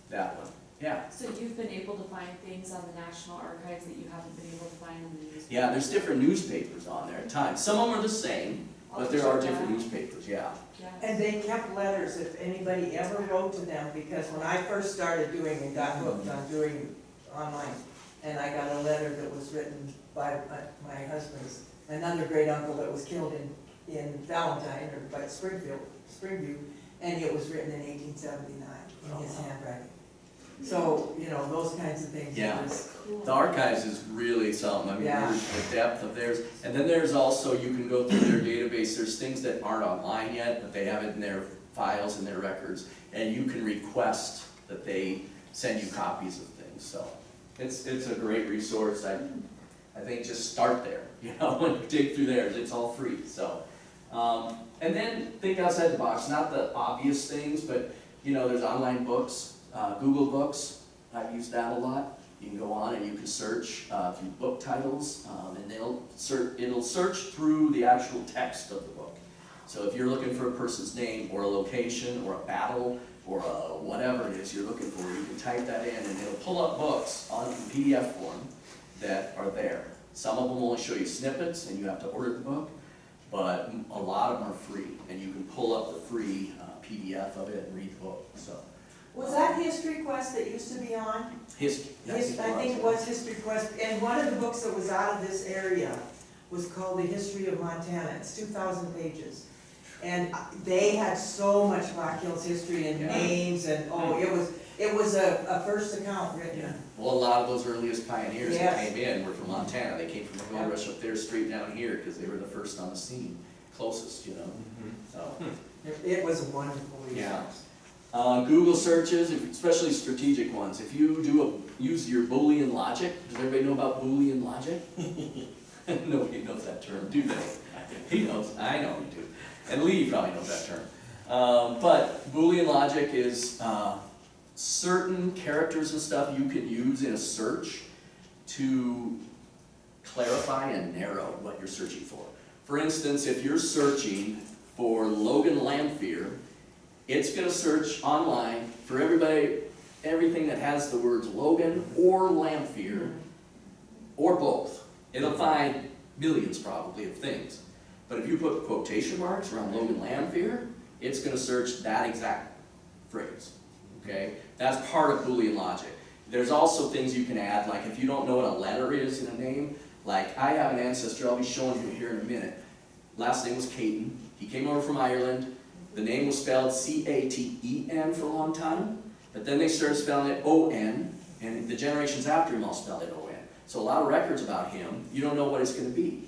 that one. Yeah. So you've been able to find things on the National Archives that you haven't been able to find on the newspaper? Yeah, there's different newspapers on there at times. Some of them are the same, but there are different newspapers, yeah. Yeah. and they kept letters if anybody ever wrote to them, because when I first started doing and got hooked on doing online, and I got a letter that was written by my husband's, another great uncle that was killed in Valentine, or by Springview, and it was written in 1879 in his handwriting. So, those kinds of things. Yeah. Cool. The archives is really something. I mean, Yeah. the depth of theirs. And then there's also, you can go through their database, there's things that aren't online yet, but they have it in their files and their records, and you can request that they send you copies of things. So it's a great resource. I think just start there, when you dig through theirs, it's all free. So and then think outside the box, not the obvious things, but there's online books, Google Books. I've used that a lot. You can go on and you can search through book titles, and it'll search through the actual text of the book. So if you're looking for a person's name or a location or a battle or whatever it is you're looking for, you can type that in and it'll pull up books on PDF form that are there. Some of them only show you snippets and you have to order the book, but a lot of them are free, and you can pull up the free PDF of it and read the book. So Was that History Quest that used to be on? I think it was History Quest, and one of the books that was out of this area was called The History of Montana. It's 2,000 pages. And they had so much Rock Hills history and Yeah. names and, it was a first account written. Well, a lot of those earliest pioneers that Yes. came in were from Montana. They came from the gold Yeah. rush up there, straight down here, because they were the first on the scene, closest, you know, so. It was a wonderful resource. Yeah. Google searches, especially strategic ones, if you use your Boolean Logic, does everybody know about Boolean Logic? Nobody knows that term, do they? He knows, I know you do, and Lee probably knows that term. But Boolean Logic is certain characters and stuff you can use in a search to clarify and narrow what you're searching for. For instance, if you're searching for Logan Lamphere, it's gonna search online for everything that has the words Logan or Lamphere, or both. It'll find millions probably of things. But if you put quotation marks around Logan Lamphere, it's gonna search that exact phrase, okay? That's part of Boolean logic. There's also things you can add, like if you don't know what a letter is in a name, like I have an ancestor, I'll be showing you here in a minute. Last name was Caton. He came over from Ireland. The name was spelled C-A-T-E-N for a long time, but then they started spelling it O-N, and the generations after him all spelled it O-N. So a lot of records about him, you don't know what it's gonna be.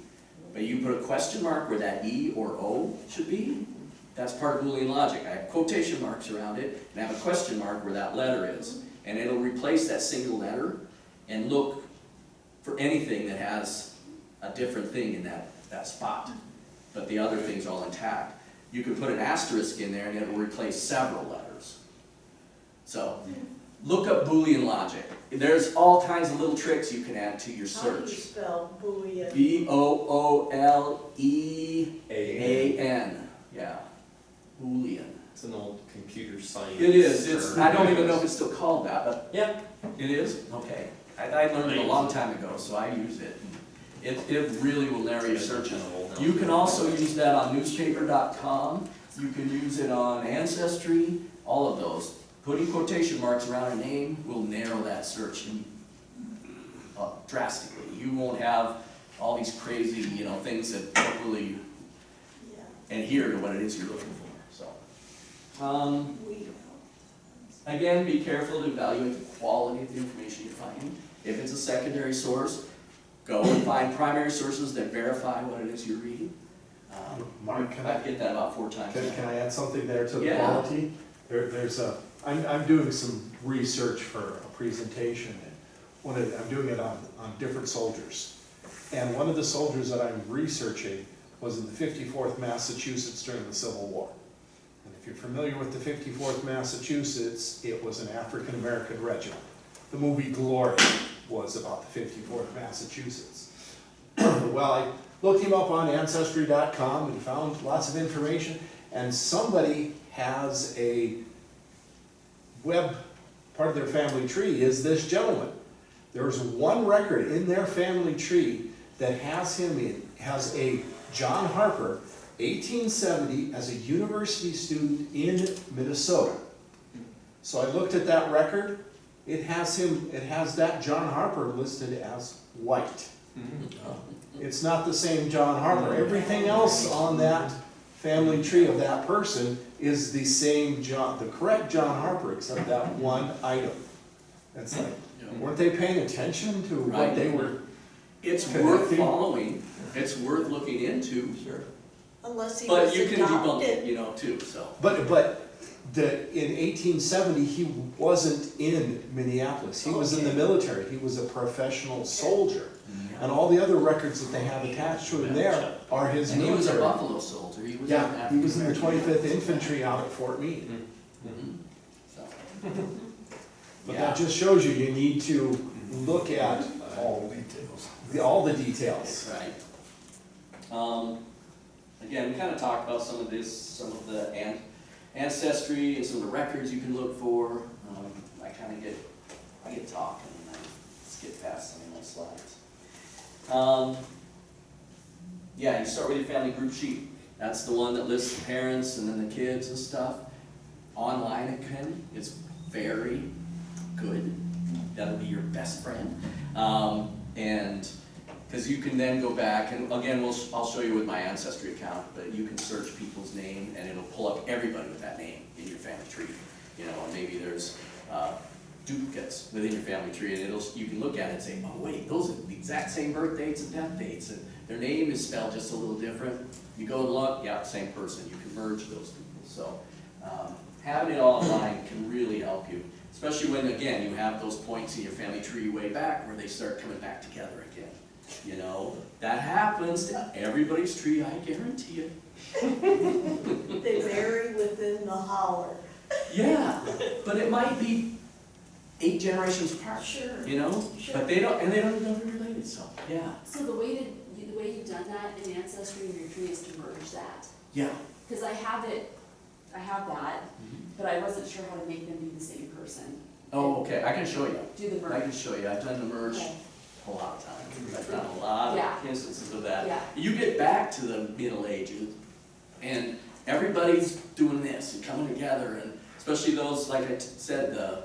But you put a question mark where that E or O should be, that's part of Boolean logic. I have quotation marks around it, and I have a question mark where that letter is. And it'll replace that single letter and look for anything that has a different thing in that spot. But the other thing's all intact. You could put an asterisk in there and it'll replace several letters. So, look up Boolean logic. There's all kinds of little tricks you can add to your How do you search. spell Boolean? B-O-O-L-E-A-N, yeah, Boolean. It's an old computer science. It is, term. I don't even know if it's still called that, but Yeah. it is? Okay. I learned it a long time ago, so I use it. It really will narrow your searches. You can also use that on Newspaper.com, you can use it on Ancestry, all of those. Putting quotation marks around a name will narrow that search drastically. You won't have all these crazy, things that don't really adhere to what it is you're looking for, so. Again, be careful to evaluate the quality of the information you're finding. If it's a secondary source, go and find primary sources that verify what it is you're reading. Mark, can I get that about 4 times. Can I add something there to the Yeah. quality? I'm doing some research for a presentation, and I'm doing it on different soldiers. And one of the soldiers that I'm researching was in the 54th Massachusetts during the Civil War. And if you're familiar with the 54th Massachusetts, it was an African-American regiment. The movie Glory was about the 54th Massachusetts. Well, I looked him up on Ancestry.com and found lots of information, and somebody has a part of their family tree is this gentleman. There's one record in their family tree that has a John Harper, 1870, as a university student in Minnesota. So I looked at that record. It has that John Harper listed as white. It's not the same John Harper. Everything else on that family tree of that person is the same the correct John Harper, except that one item. It's like, weren't they paying attention to what they were? It's worth connecting? following, it's worth looking into. Sure. Unless he But was you can debunk adopted. it, too, so. But in 1870, he wasn't in Minneapolis. He was in the military. He was a professional soldier. And all the other records that they have attached to him there are his And he was a military. Buffalo soldier, he was an Yeah, he was in the African-American. 25th Infantry out at Fort Meade. Mhm. So, But yeah. that just shows you need to look at all the details. Right. Again, we kind of talked about some of the ancestry and some of the records you can look for. I get talking and I skip past some of my slides. Yeah, you start with your family group sheet. That's the one that lists the parents and then the kids and stuff. Online it's very good. That'll be your best friend. And Because you can then go back, and again, I'll show you with my Ancestry account, but you can search people's name, and it'll pull up everybody with that name in your family tree. You know, and maybe there's duplicates within your family tree, and you can look at it and say, oh wait, those are the exact same birth dates and death dates, and their name is spelled just a little different. You go and look, yeah, same person. You can merge those people. So having it all online can really help you, especially when, again, you have those points in your family tree way back where they start coming back together again. You know, that happens to everybody's tree, I guarantee it. They vary within the holler. Yeah, but it might be 8 generations apart. Sure. You know, Sure. but they don't know they're related. So yeah, So the way you've done that in Ancestry in your tree is to merge that. yeah. Cause I have that, but I wasn't sure how to make them be the same person. Oh, okay. I can show you. Do the I merge. can show you. I've done the merge Okay. a lot of times. I've done a lot Yeah. of instances of that. Yeah. You get back to the Middle Ages, and everybody's doing this and coming together, and especially those, like I said, the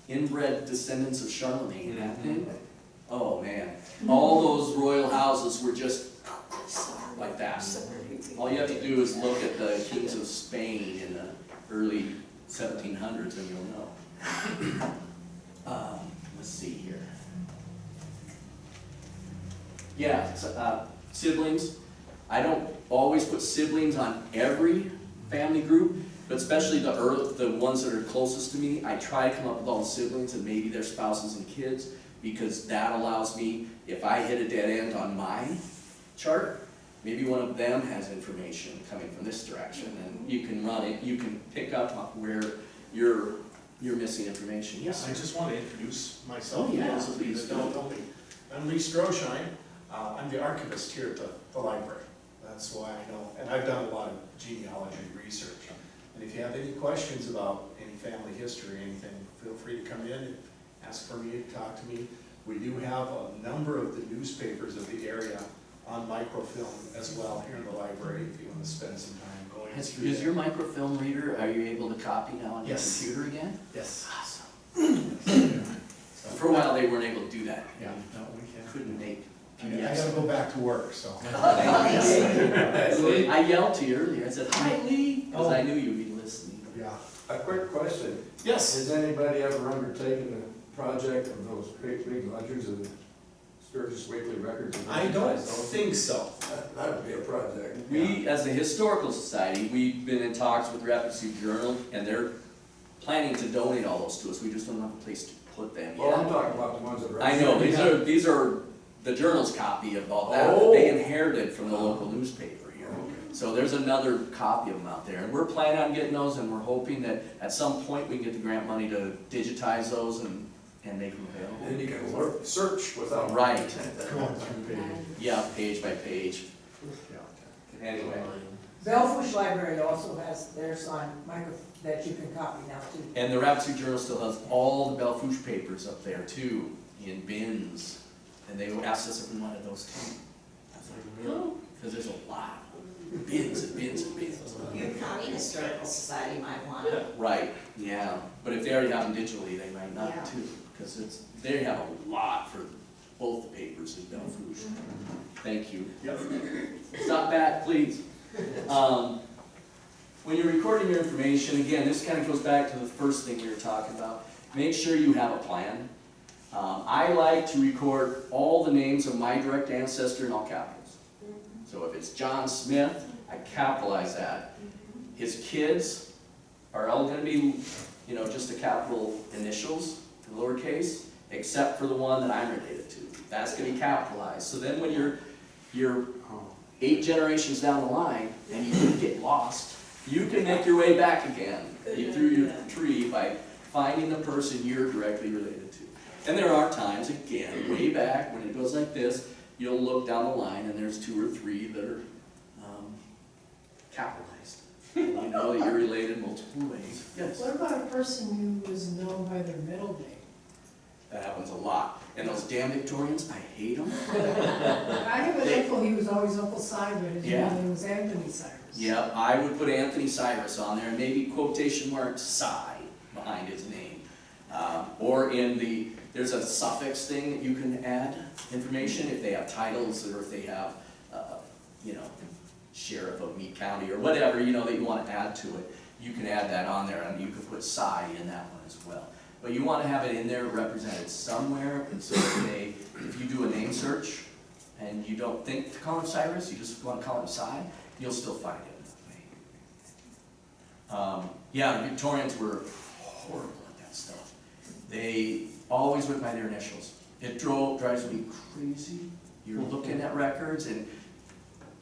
inbred descendants of Charlemagne. That thing. Oh man, all those royal houses were just like that. All you have to do is look at the kings of Spain in the early 1700s, and you'll know. Let's see here. Yeah, siblings. I don't always put siblings on every family group, but especially the ones that are closest to me. I try to come up with all the siblings and maybe their spouses and kids, because that allows me, if I hit a dead end on my chart, maybe one of them has information coming from this direction, and you can run it. You can pick up where you're missing information. Yes, I sir. just want to introduce myself. Oh, yeah, for those of you please that don't know me. I'm Lee Stroshine. I'm the archivist here at the library. That's why I know, and I've done a lot of genealogy research. And if you have any questions about any family history, anything, feel free to come in and ask for me, talk to me. We do have a number of the newspapers of the area on microfilm as well here in the library, if you want to spend some time going through Is that. your microfilm reader, are you able to copy now on your Yes. computer again? Yes. Awesome. So, For a while, they weren't able to do that. yeah, no, we can. Couldn't make I gotta go back to work, so. I yelled to you earlier, I said, hi Lee, because I knew you'd be listening. Yeah. A quick question. Yes. Has anybody ever undertaken a project of those big ledgers of the Sturgis Weekly Records? and I don't digitize those? think so. That would be a project. We, as a historical society, we've been in talks with Rapid Sioux Journal, and they're planning to donate all those to us. We just don't have a place to put them Well, I'm yet. talking about the ones that are. I know, these are the Journal's copy of all that they inherited from the local newspaper here. So there's another copy of them out there, and we're planning on getting those, and we're hoping that at some point we can get the grant money to digitize those and make them available. Then you can search without. Right, Going through pages. yeah, page by page. Yeah. Anyway, Belfish Library also has theirs on micro, that you can copy now too. and the Rapid Sioux Journal still has all the Belfouche papers up there too, in bins, and they asked us if we wanted those too. I was like, really? Because there's a lot, bins and bins and bins. Your county historical society might want it. Right, yeah, but if they already have them digitally, they might not Yeah. too, because they have a lot for both the papers in Belfouche. Thank you. Yep. Stop back, please. When you're recording your information, again, this kind of goes back to the first thing we were talking about. Make sure you have a plan. I like to record all the names of my direct ancestor in all capitals. So if it's John Smith, I capitalize that. His kids are all going to be, just the capital initials, the lowercase, except for the one that I'm related to. That's going to be capitalized. So then when you're 8 generations down the line and you get lost, you can make your way back again through your tree by finding the person you're directly related to. And there are times, again, way back, when it goes like this, you'll look down the line and there's 2 or 3 that are capitalized. And you know that you're related multiple ways. Yes, What about a person who was known by their middle name? that happens a lot. And those damn Victorians, I hate them. I have an uncle, he was always Uncle Simon, his Yeah. real name was Anthony Cyrus. Yeah, I would put Anthony Cyrus on there, and maybe quotation mark Cy behind his name. Or in There's a suffix thing that you can add information if they have titles or if they have, you know, sheriff of Meade County or whatever, you know, that you want to add to it. You can add that on there, and you can put psi in that one as well. But you want to have it in there represented somewhere, so that if you do a name search and you don't think to call him Cyrus, you just want to call him Psi, you'll still find it. Yeah, the Victorians were horrible at that stuff. They always went by their initials. It drives me crazy. You're looking at records and,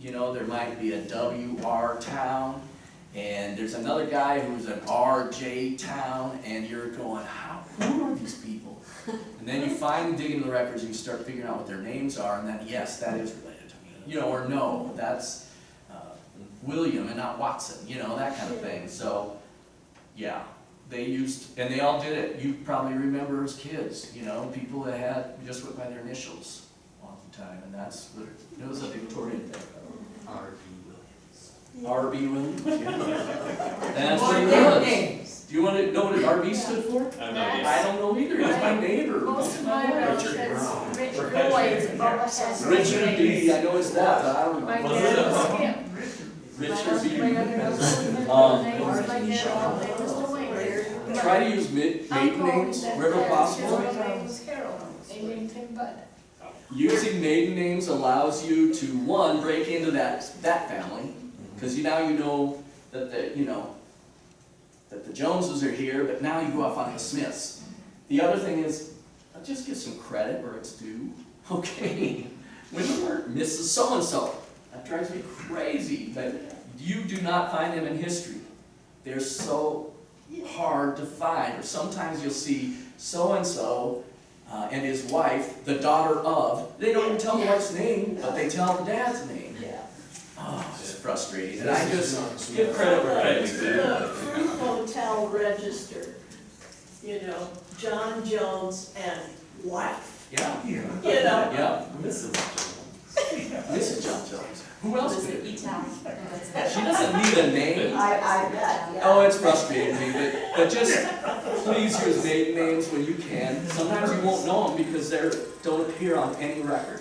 you know, there might be a W.R. town, and there's another guy who's an R.J. town, and you're going, who are these people? And then you finally dig into the records and you start figuring out what their names are, and then, yes, that is related to me. You know, or no, that's William and not Watson, you know, that kind of thing. So, yeah, they used, and they all did it. You probably remember as kids, you know, people that had, just went by their initials all the time, and that's what, it was a Victorian thing. R.B. Williams, yeah. That's what it was. Names. Do you want to know what R.B. stood for? I don't know either, it's my neighbor. Most of my relatives, Richard Lloyd, has Richard B., I know it's that, but I don't know. My dad was Skip. Richard B. My dad was Dwayne. Try to use maiden names wherever possible. His name was Harold, they named him Bud. Using maiden names allows you to, one, break into that family, because now you know that that the Joneses are here, but now you go off on the Smiths. The other thing is, just give some credit where it's due. Okay, when you weren't Mrs. So-and-so, that drives me crazy, but you do not find them in history. They're so hard to find, or sometimes you'll see so-and-so and his wife, the daughter of, they don't even tell the wife's name, but they tell the dad's name. Oh, it's frustrating, and I just give credit where credit's due. The Fruit Hotel register, you know, John Jones and wife, Yeah. you know. Yeah. Mrs. John Jones. Who else What is could it, it be? E-Town? She doesn't need a name. I bet, yeah. Oh, it's frustrating me, but just please use maiden names when you can. Sometimes you won't know them because they don't appear on any record.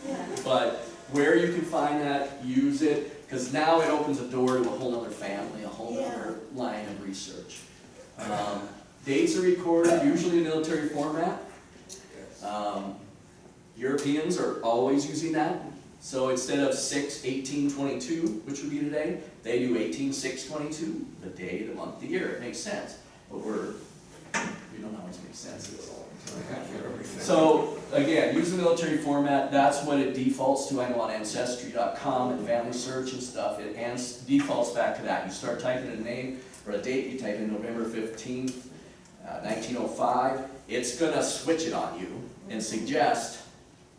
Yeah. But where you can find that, use it, because now it opens a door to a whole other family, a whole other line of research. Dates are recorded, usually in military format. Europeans are always using that. So instead of 6/18/22, which would be today, they do 18/6/22, the day, the month, the year. It makes sense. But we don't always make sense. So again, use the military format. That's what it defaults to. I know on Ancestry.com and family search and stuff, it defaults back to that. You start typing a name or a date, you type in November 15th, 1905. It's gonna switch it on you and suggest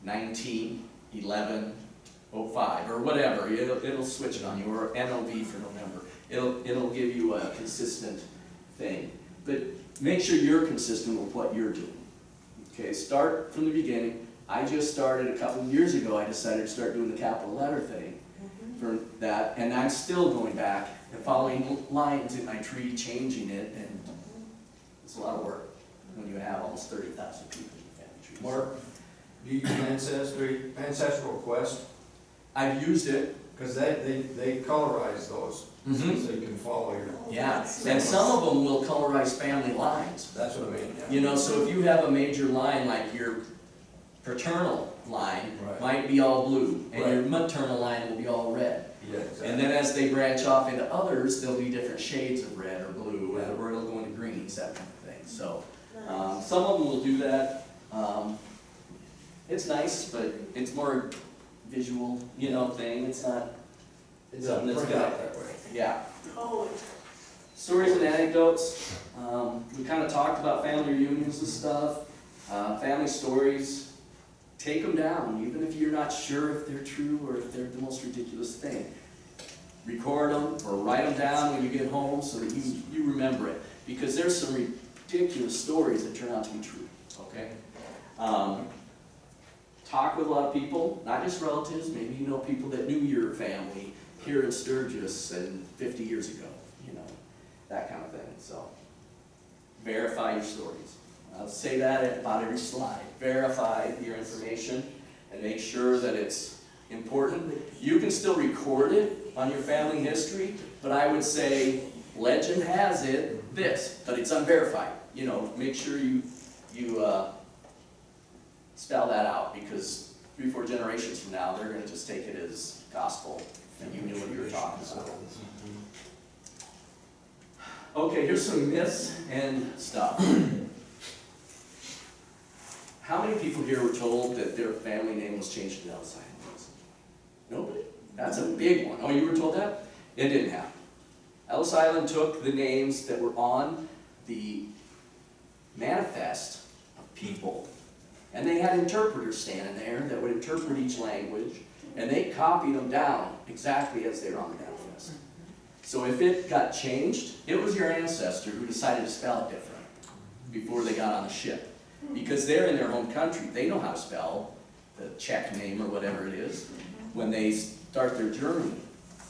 19/11/05 or whatever. It'll switch it on you, or NOV for November. It'll give you a consistent thing. But make sure you're consistent with what you're doing. Okay, start from the beginning. I just started a couple of years ago, I decided to start doing the capital letter thing for that, and I'm still going back and following lines in my tree, changing it, and it's a lot of work when you have almost 30,000 people in your family tree. Mark, do you use Ancestral Quest? I've used it. Because they colorize those, so you can follow your. Yeah, and some of them will colorize family lines. That's what I mean, yeah. You know, so if you have a major line, like your paternal line Right. might be all blue, and Right. your maternal line will be all red. Yeah, exactly. And then as they branch off into others, there'll be different shades of red or blue, or it'll go into greens, that kind of thing. So, some of them will do that. It's nice, but it's more visual, you know, thing. It's not It something doesn't that's print gonna, out that way. yeah. Oh, Stories and anecdotes. We kind of talked about family reunions and stuff. Family stories. Take them down, even if you're not sure if they're true or if they're the most ridiculous thing. Record them or write them down when you get home so that you remember it. Because there's some ridiculous stories that turn out to be true, okay? Talk with a lot of people, not just relatives, maybe you know people that knew your family here in Sturgis and 50 years ago, you know, that kind of thing. So, verify your stories. I'll say that at about every slide. Verify your information and make sure that it's important. You can still record it on your family history, but I would say legend has it this, but it's unverified. You know, make sure you spell that out, because 3-4 generations from now, they're gonna just take it as gospel and you knew what you were talking about. Okay, here's some myths and stuff. How many people here were told that their family name was changed to Ellis Island? Nobody? That's a big one. Oh, you were told that? It didn't happen. Ellis Island took the names that were on the manifest of people, and they had interpreters standing there that would interpret each language, and they copied them down exactly as they were on the manifest. So if it got changed, it was your ancestor who decided to spell it different before they got on the ship. Because they're in their home country, they know how to spell the Czech name or whatever it is when they start their journey.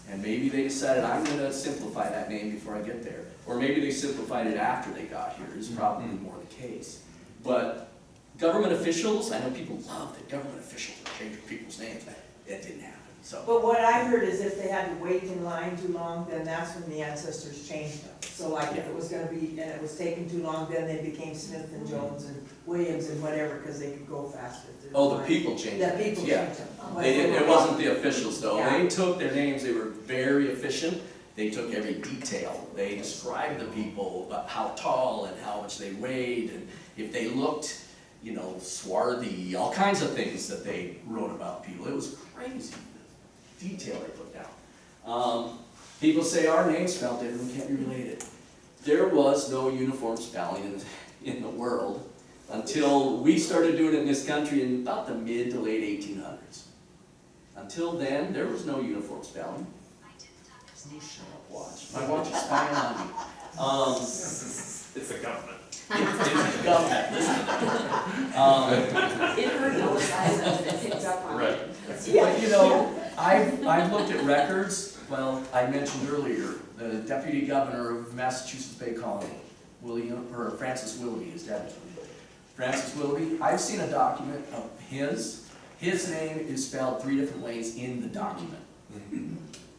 And maybe they decided, I'm going to simplify that name before I get there. Or maybe they simplified it after they got here, is probably more the case. But government officials, I know people love that government officials are changing people's names. That didn't happen. So. But what I heard is if they had to wait in line too long, then that's when the ancestors changed them. So like if it was gonna be, and it was taking too long, then they became Smith and Jones and Williams and whatever, because they could go faster. Oh, the people changed The them. people Yeah. changed them. They didn't, it wasn't the officials though. Yeah. They took their names, they were very efficient. They took every detail. They described the people, how tall and how much they weighed, and if they looked, you know, swarthy, all kinds of things that they wrote about people. It was crazy, the detail they put down. People say our name's spelled different, we can't be related. There was no uniform spelling in the world until we started doing it in this country in about the mid to late 1800s. Until then, there was no uniform spelling. Oh, shut up, watch. My watch is spying on me. It's the government. It's the government. It heard Ellis Island and it picked up on Right. it. But you know, I've looked at records. Well, I mentioned earlier, the deputy governor of Massachusetts Bay Colony, Francis Willoughby, his dad's name. Francis Willoughby, I've seen a document of his. His name is spelled 3 different ways in the document.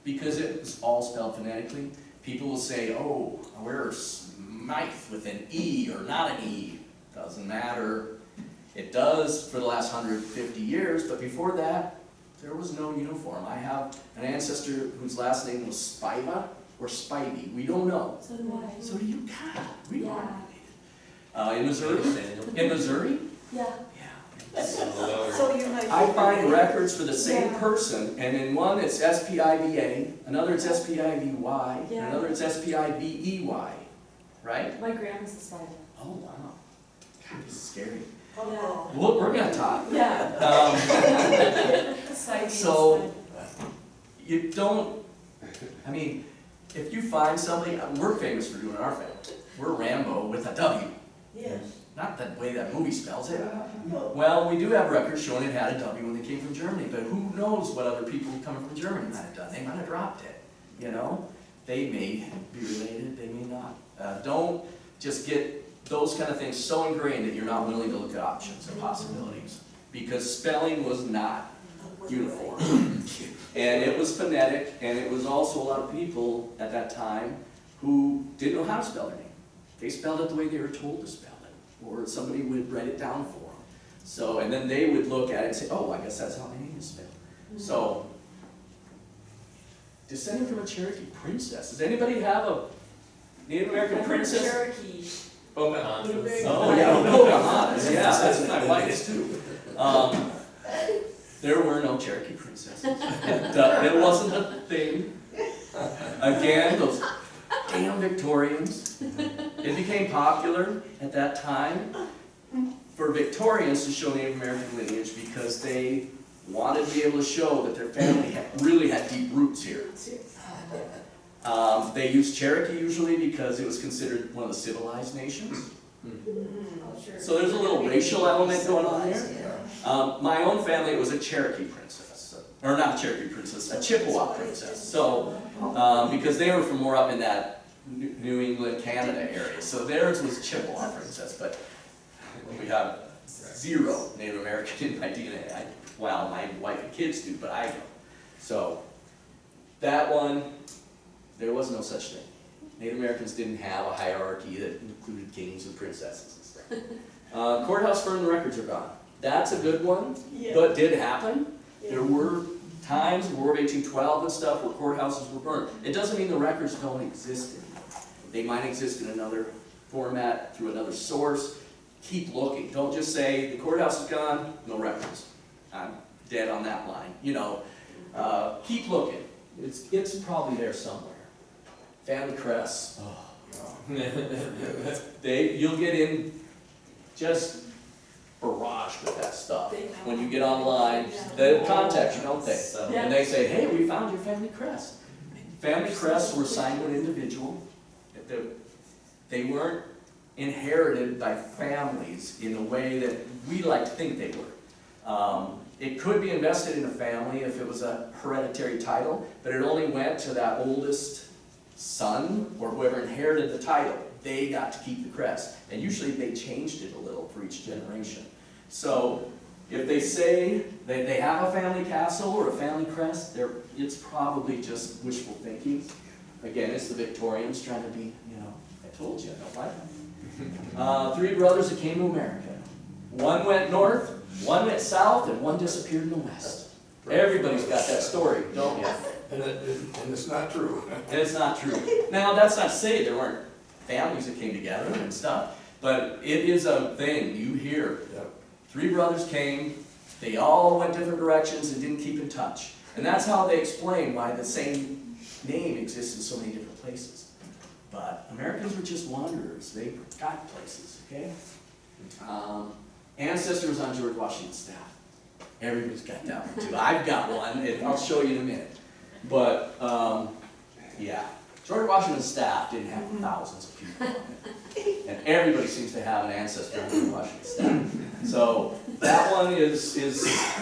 Because it was all spelled phonetically. People will say, oh, where's Smythe with an E or not an E? Doesn't matter. It does for the last 150 years, but before that, there was no uniform. I have an ancestor whose last name was Spiva or Spivey. We don't know. So do I. So do you? God, we Yeah. are related. In Missouri? In Missouri? Yeah. Yeah. So you might. I find records for the same Yeah. person, and in one it's S-P-I-V-A, another it's S-P-I-V-Y, and Yeah. another it's S-P-I-V-E-Y, right? My grandma's a spider. Oh, wow. God, this is scary. Oh. Well, we're gonna talk. Yeah. Spider. So, you don't, I mean, if you find somebody, we're famous for doing our family. We're Rambow with a W, Yes. not the way that movie spells it. Well, we do have records showing it had a W when they came from Germany, but who knows what other people coming from Germany might have done. They might have dropped it, you know? They may be related, they may not. Don't just get those kind of things so ingrained that you're not willing to look at options and possibilities. Because spelling was not uniform. And it was phonetic, and it was also a lot of people at that time who didn't know how to spell their name. They spelled it the way they were told to spell it, or somebody would write it down for them. So, and then they would look at it and say, oh, I guess that's how my name is spelled. So, descending from a Cherokee princess. Does anybody have a Native American princess? Cherokee. Pocahontas. Oh, yeah, Pocahontas, yeah, that's my wife's too. There were no Cherokee princesses. It wasn't a thing. Again, those damn Victorians. It became popular at that time for Victorians to show Native American lineage because they wanted to be able to show that their family really had deep roots here. They used Cherokee usually because it was considered one of the civilized nations. So there's a little racial element going on there. My own family, it was a Cherokee princess, or not a Cherokee princess, a Chippewa princess. So, because they were from more up in that New England, Canada area, so theirs was Chippewa princess. But We have zero Native American in my DNA. Well, my wife and kids do, but I don't. So, that one, there was no such thing. Native Americans didn't have a hierarchy that included kings and princesses and stuff. Courthouse burned records are gone. That's a good one, but did happen. There were times in World War 1812 and stuff where courthouses were burned. It doesn't mean the records don't exist anymore. They might exist in another format, through another source. Keep looking. Don't just say, the courthouse is gone, no records. I'm dead on that line. You know, keep looking. It's probably there somewhere. Family crests. Oh. You'll get in just barraged with that stuff. When you get online, they contact you, don't they? And they say, hey, we found your family crest. Family crests were assigned to an individual. They weren't inherited by families in the way that we like to think they were. It could be invested in a family if it was a hereditary title, but it only went to that oldest son or whoever inherited the title. They got to keep the crest. And usually they changed it a little for each generation. So if they say that they have a family castle or a family crest, it's probably just wishful thinking. Again, it's the Victorians trying to be, I told you, I don't like them. 3 brothers that came to America. One went north, one went south, and one disappeared in the west. Everybody's got that story, don't you? And it's not true. And it's not true. Now, that's not to say there weren't families that came together and stuff, but it is a thing you hear. 3 brothers came, they all went different directions and didn't keep in touch. And that's how they explain why the same name exists in so many different places. But Americans were just wanderers. They got places, okay? Ancestor was on George Washington's staff. Everybody's got that one too. I've got one, and I'll show you in a minute. But, yeah. George Washington's staff didn't have thousands of people on it. And everybody seems to have an ancestor on George Washington's staff. So, that one is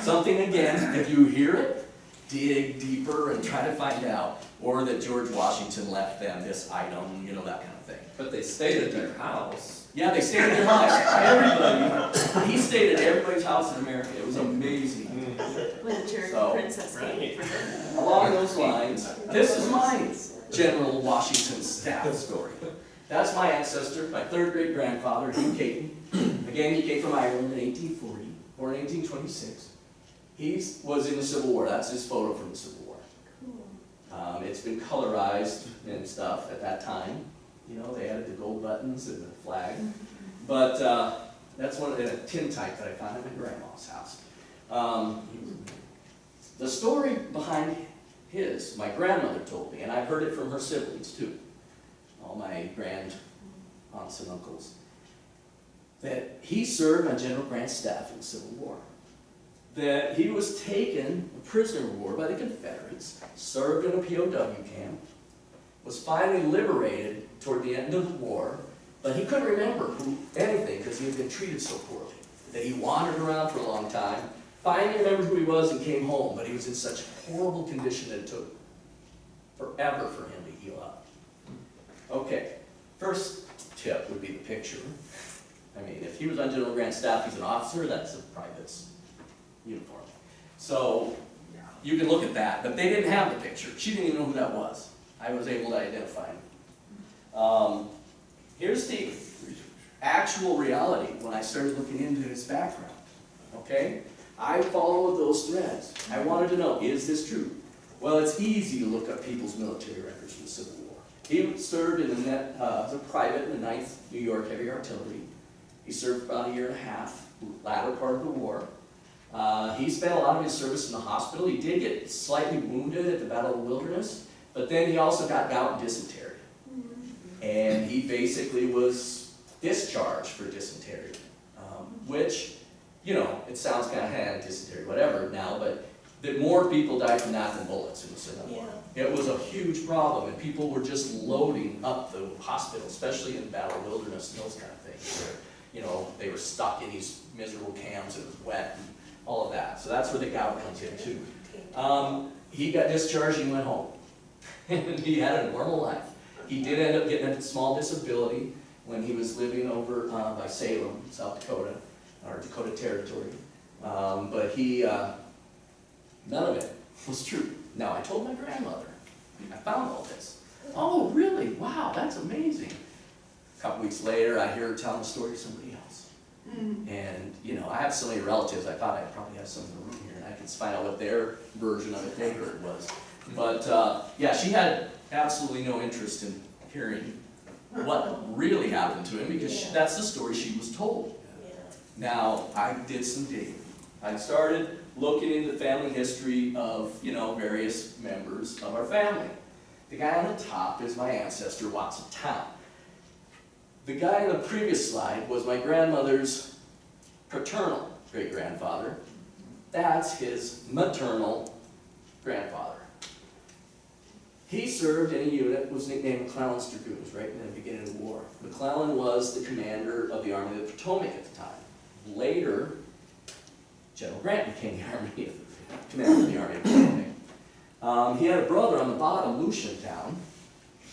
something, again, if you hear it, dig deeper and try to find out. Or that George Washington left them this item, that kind of thing. But they stayed at their house. Yeah, they stayed at their house. Everybody. He stayed at everybody's house in America. It was amazing. When the Cherokee So, princess came for them. Along those lines, this is my General Washington staff story. That's my ancestor, my 3rd great grandfather, Hugh Caton. Again, he came from Ireland in 1840, born in 1826. He was in the Civil War. That's his photo from the Civil War. It's been colorized and stuff at that time. They added the gold buttons and the flag. But that's one in a tintype that I found in my grandma's house. The story behind my grandmother told me, and I've heard it from her siblings too, all my grand aunts and uncles, that he served on General Grant's staff in the Civil War. That he was taken a prisoner of war by the Confederates, served in a POW camp, was finally liberated toward the end of the war, but he couldn't remember anything because he had been treated so poorly. That he wandered around for a long time, finally remembered who he was and came home, but he was in such horrible condition that it took forever for him to heal up. Okay, first tip would be the picture. I mean, if he was on General Grant's staff, he's an officer, that's a private's uniform. So, you can look at that, but they didn't have the picture. She didn't even know who that was. I was able to identify him. Here's the actual reality when I started looking into his background. Okay? I followed those threads. I wanted to know, is this true? Well, it's easy to look up people's military records from the Civil War. He served as a private in the 9th New York Heavy Artillery. He served about 1.5 years, latter part of the war. He spent a lot of his service in the hospital. He did get slightly wounded at the Battle of the Wilderness, but then he also got gout and dysentery. And he basically was discharged for dysentery, which, it sounds kind of dysentery, whatever now, but that more people died from that than bullets in the Civil War. It was a huge problem, and people were just loading up the hospital, especially in Battle of the Wilderness and those kind of things, where, they were stuck in these miserable camps, it was wet, and all of that. So that's where the gout comes in too. He got discharged and went home. And he had a normal life. He did end up getting a small disability, when he was living over by Salem, South Dakota, or Dakota Territory. But he, none of it was true. Now, I told my grandmother, I found all this. Oh, really? Wow, that's amazing. A couple weeks later, I hear her telling the story to somebody else. And, you know, I have so many relatives, I thought I'd probably have some in the room here, and I could find out what their version of it they heard was. But, yeah, she had absolutely no interest in hearing what really happened to him, because that's the story she was told. Now, I did some digging. I started looking into the family history of, you know, various members of our family. The guy on the top is my ancestor, Watson Town. The guy on the previous slide was my grandmother's paternal great-grandfather. That's his maternal grandfather. He served in a unit, was nicknamed McClellan's Dragoons, right in the beginning of the war. McClellan was the commander of the Army of the Potomac at the time. Later, General Grant became the commander of the Army of the Potomac. He had a brother on the bottom, Lucian Town,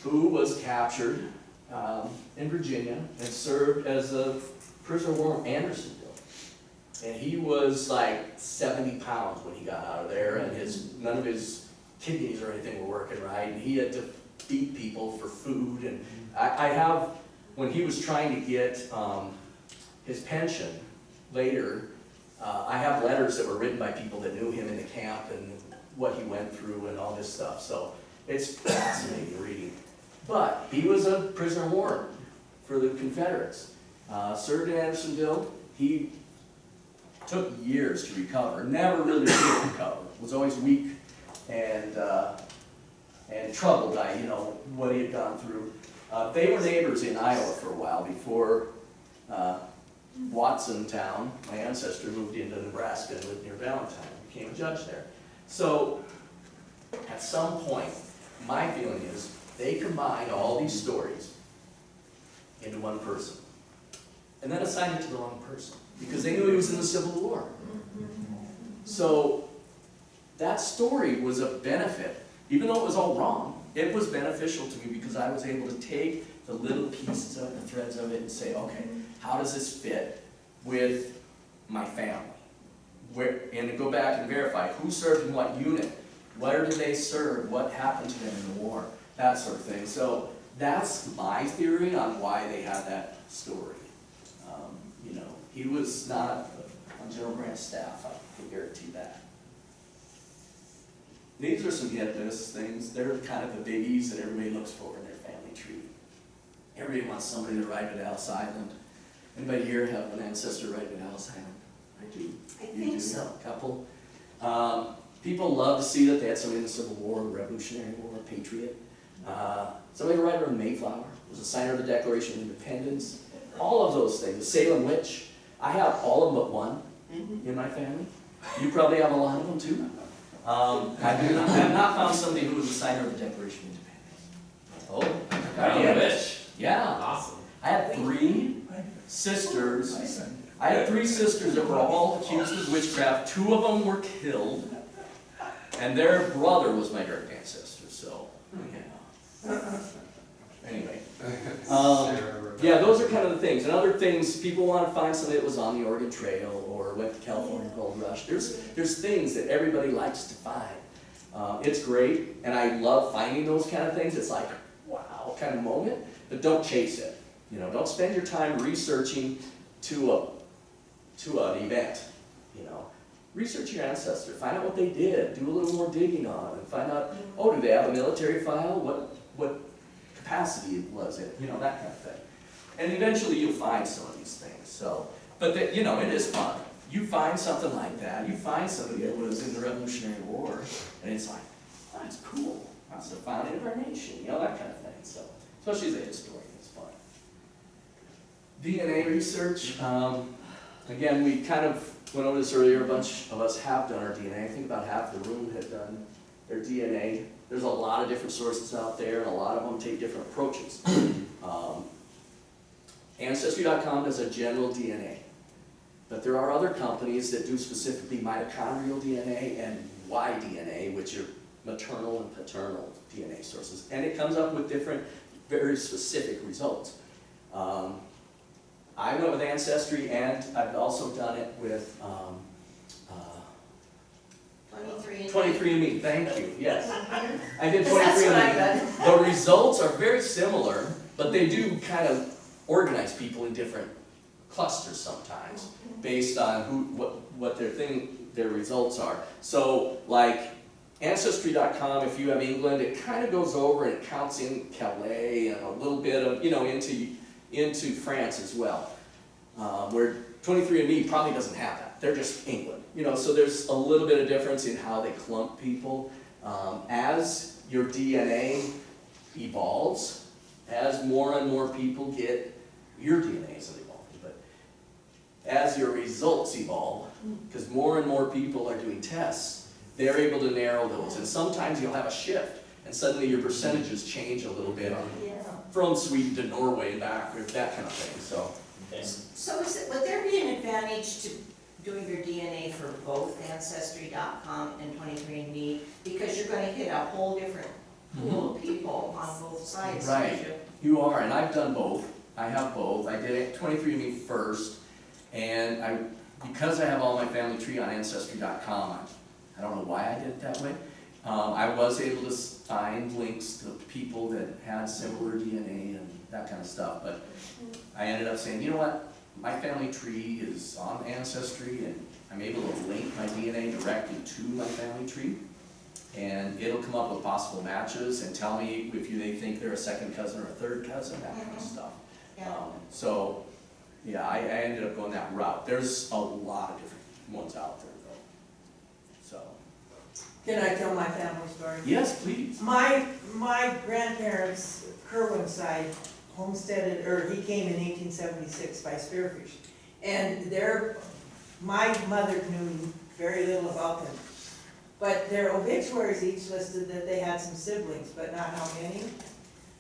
who was captured in Virginia and served as a prisoner of war in Andersonville. And he was like 70 pounds when he got out of there, and none of his kidneys or anything were working right, and he had to feed people for food. And I have, when he was trying to get his pension later, I have letters that were written by people that knew him in the camp and what he went through and all this stuff. So it's fascinating reading. But he was a prisoner of war for the Confederates. Served in Andersonville. He took years to recover. Never really did recover. Was always weak and troubled by, you know, what he had gone through. They were neighbors in Iowa for a while before Watson Town, my ancestor, moved into Nebraska and lived near Valentine, became a judge there. So at some point, my feeling is they combined all these stories into one person and then assigned it to the wrong person because they knew he was in the Civil War. So that story was a benefit. Even though it was all wrong, it was beneficial to me because I was able to take the little pieces of it, the threads of it, and say, okay, how does this fit with my family? And to go back and verify who served in what unit, where did they serve, what happened to them in the war, that sort of thing. So that's my theory on why they had that story. You know, he was not on General Grant's staff, I can guarantee that. These are some hit list things. They're kind of the biggies that everybody looks for in their family tree. Everybody wants somebody to write at Ellis Island. Anybody here have an ancestor right at Ellis Island? I do. I think so. A couple. People love to see that they had somebody in the Civil War, the Revolutionary War, a patriot. Somebody to write on Mayflower, was a signer of the Declaration of Independence. All of those things. The Salem Witch. I have all of them but one in my family. You probably have a lot of them too. I have not found somebody who was a signer of the Declaration of Independence. Oh, I Yeah. wish. Yeah. Awesome. I had 3 sisters. I had 3 sisters that were all accused of witchcraft. 2 of them were killed, and their brother was my great ancestor. So, yeah. Anyway, yeah, those are kind of the things. And other things, people want to find somebody that was on the Oregon Trail or went to California Gold Rush. There's things that everybody likes to find. It's great, and I love finding those kind of things. It's like, wow, kind of moment. But don't chase it. You know, don't spend your time researching to an event. You know, research your ancestor. Find out what they did. Do a little more digging on it, and find out. Oh, do they have a military file? What capacity was it? You know, that kind of thing. And eventually you'll find some of these things. So, but you know, it is fun. You find something like that. You find somebody that was in the Revolutionary War, and it's like, oh, that's cool. That's the founding of our nation. You know, that kind of thing. So, especially as a historian, it's fun. DNA research. Again, we kind of went over this earlier. A bunch of us have done our DNA. I think about half the room had done their DNA. There's a lot of different sources out there, and a lot of them take different approaches. Ancestry.com does a general DNA, but there are other companies that do specifically mitochondrial DNA and Y-DNA, which are maternal and paternal DNA sources, and it comes up with different, very specific results. I went with Ancestry, and I've also done it with 23andMe, thank you, yes. I did 23andMe. That's what I've done. The results are very similar, but they do kind of organize people in different clusters sometimes, based on what their results are. So, like, Ancestry.com, if you have England, it kind of goes over and it counts in Calais and a little bit of, into France as well. Where 23andMe probably doesn't have that. They're just England. So there's a little bit of difference in how they clump people. As your DNA evolves, as more and more people get, your DNA isn't evolving, but as your results evolve, because more and more people are doing tests, they're able to narrow those. And sometimes you'll have a shift, and suddenly your percentages change a little bit from Sweden to Norway and back, or that kind of thing. So. So would there be an advantage to doing your DNA for both Ancestry.com and 23andMe? Because you're gonna hit a whole different pool of people on both sides. Right, you are, and I've done both. I have both. I did it 23andMe first, and because I have all my family tree on Ancestry.com, I don't know why I did it that way. I was able to find links to people that had similar DNA and that kind of stuff, but I ended up saying, you know what, my family tree is on Ancestry, and I'm able to link my DNA directly to my family tree, and it'll come up with possible matches and tell me if they think they're a second cousin or a third cousin, that kind of stuff. So, yeah, I ended up going that route. There's a lot of different ones out there, though. So. Can I tell my family story? Yes, please. My grandparents, Kerwin side, homesteaded, or he came in 1876 by spearfish. And my mother knew very little about them. But their obituaries each listed that they had some siblings, but not how many.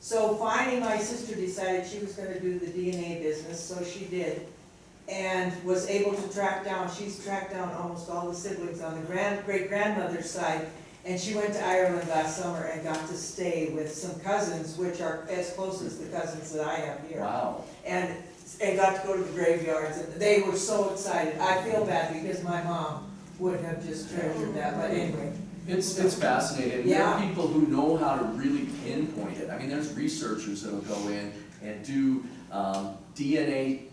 So finally my sister decided she was gonna do the DNA business, so she did. And was able to she's tracked down almost all the siblings on the great-grandmother's side. And she went to Ireland last summer and got to stay with some cousins, which are as close as the cousins that I have here. Wow. And got to go to the graveyards, and they were so excited. I feel bad because my mom would have just treasured that, but anyway. It's fascinating. Yeah. There are people who know how to really pinpoint it. I mean, there's researchers that'll go in and do DNA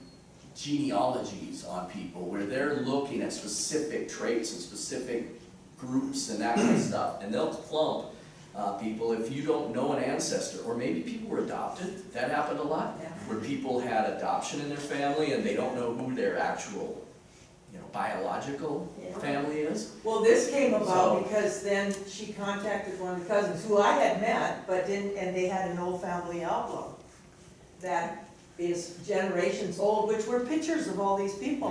genealogies on people where they're looking at specific traits and specific groups and that kind of stuff, and they'll clump people if you don't know an ancestor, or maybe people were adopted. That happened a lot, where people had adoption in their family and they don't know who their actual, biological family is. Well, this came about because then she contacted one of the cousins who I had met, and they had an old family album that is generations old, which were pictures of all these people.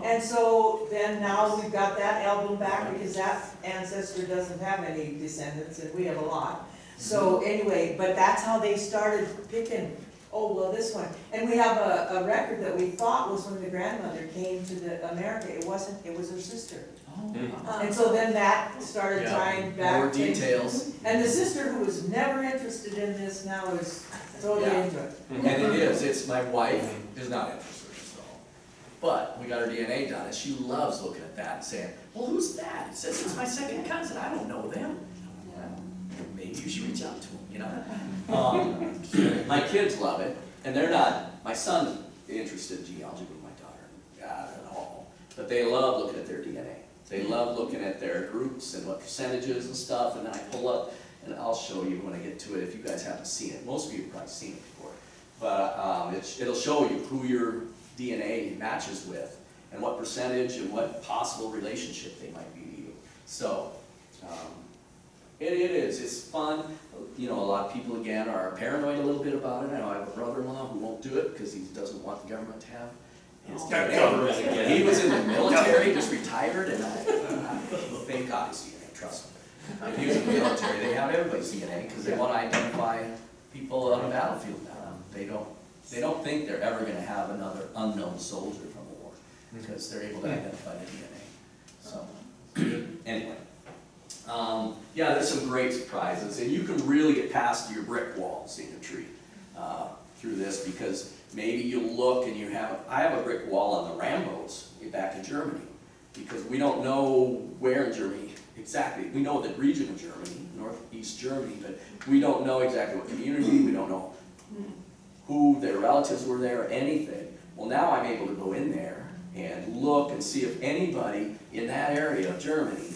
And so then now we've got that album back because that ancestor doesn't have any descendants and we have a lot. So anyway, but that's how they started picking, this one. And we have a record that we thought was when the grandmother came to America. It wasn't, it was her sister. And so then that started tying back. More details. And the sister who was never interested in this now is totally into it. And it is, my wife is not interested at all. But we got her DNA done, and she loves looking at that and saying, well, who's that? It says it's my second cousin, I don't know them. Maybe you should reach out to them, My kids love it, and they're not, my son's interested in genealogy with my daughter, not at all. But they love looking at their DNA. They love looking at their groups and what percentages and stuff, and then I pull up, and I'll show you when I get to it if you guys haven't seen it. Most of you have probably seen it before. But it'll show you who your DNA matches with, and what percentage and what possible relationship they might be to you. So, it's fun. A lot of people, again, are paranoid a little bit about it. I know I have a brother-in-law who won't do it because he doesn't want the government to have his DNA. He was in the military, just retired, and thank God his DNA, trust me. If he was in the military, they have everybody's DNA because they want to identify people on the battlefield now. They don't think they're ever going to have another unknown soldier from the war because they're able to identify the DNA. So, anyway. There's some great surprises, and you can really get past your brick walls in your tree through this, because maybe you look and I have a brick wall on the Rambows back in Germany, because we don't know where in Germany exactly. We know the region of Germany, northeast Germany, but we don't know exactly what community, we don't know who their relatives were there, or anything. Well, now I'm able to go in there and look and see if anybody in that area of Germany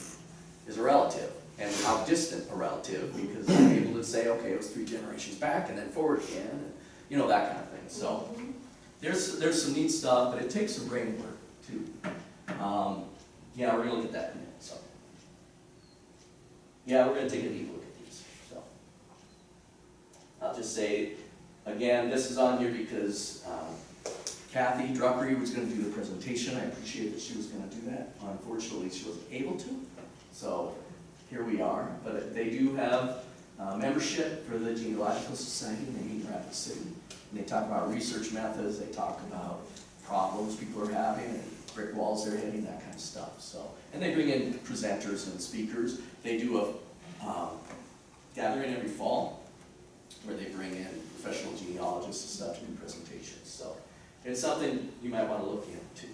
is a relative, and how distant a relative, because I'm able to say, okay, it was 3 generations back, and then forward again, and, you know, that kind of thing. So there's some neat stuff, but it takes some brain work too. Yeah, we're gonna look at that in a minute, so. Yeah, we're gonna take a deep look at these, so. I'll just say, again, this is on here because Kathy Druckery was gonna do the presentation. I appreciate that she was gonna do that. Unfortunately, she wasn't able to, so here we are. But they do have membership for the Genealogical Society, and they meet in Rapid City. And they talk about research methods, they talk about problems people are having, and brick walls they're hitting, that kind of stuff. So, and they bring in presenters and speakers. They do a gathering every fall where they bring in professional genealogists and stuff to do presentations. So it's something you might want to look into.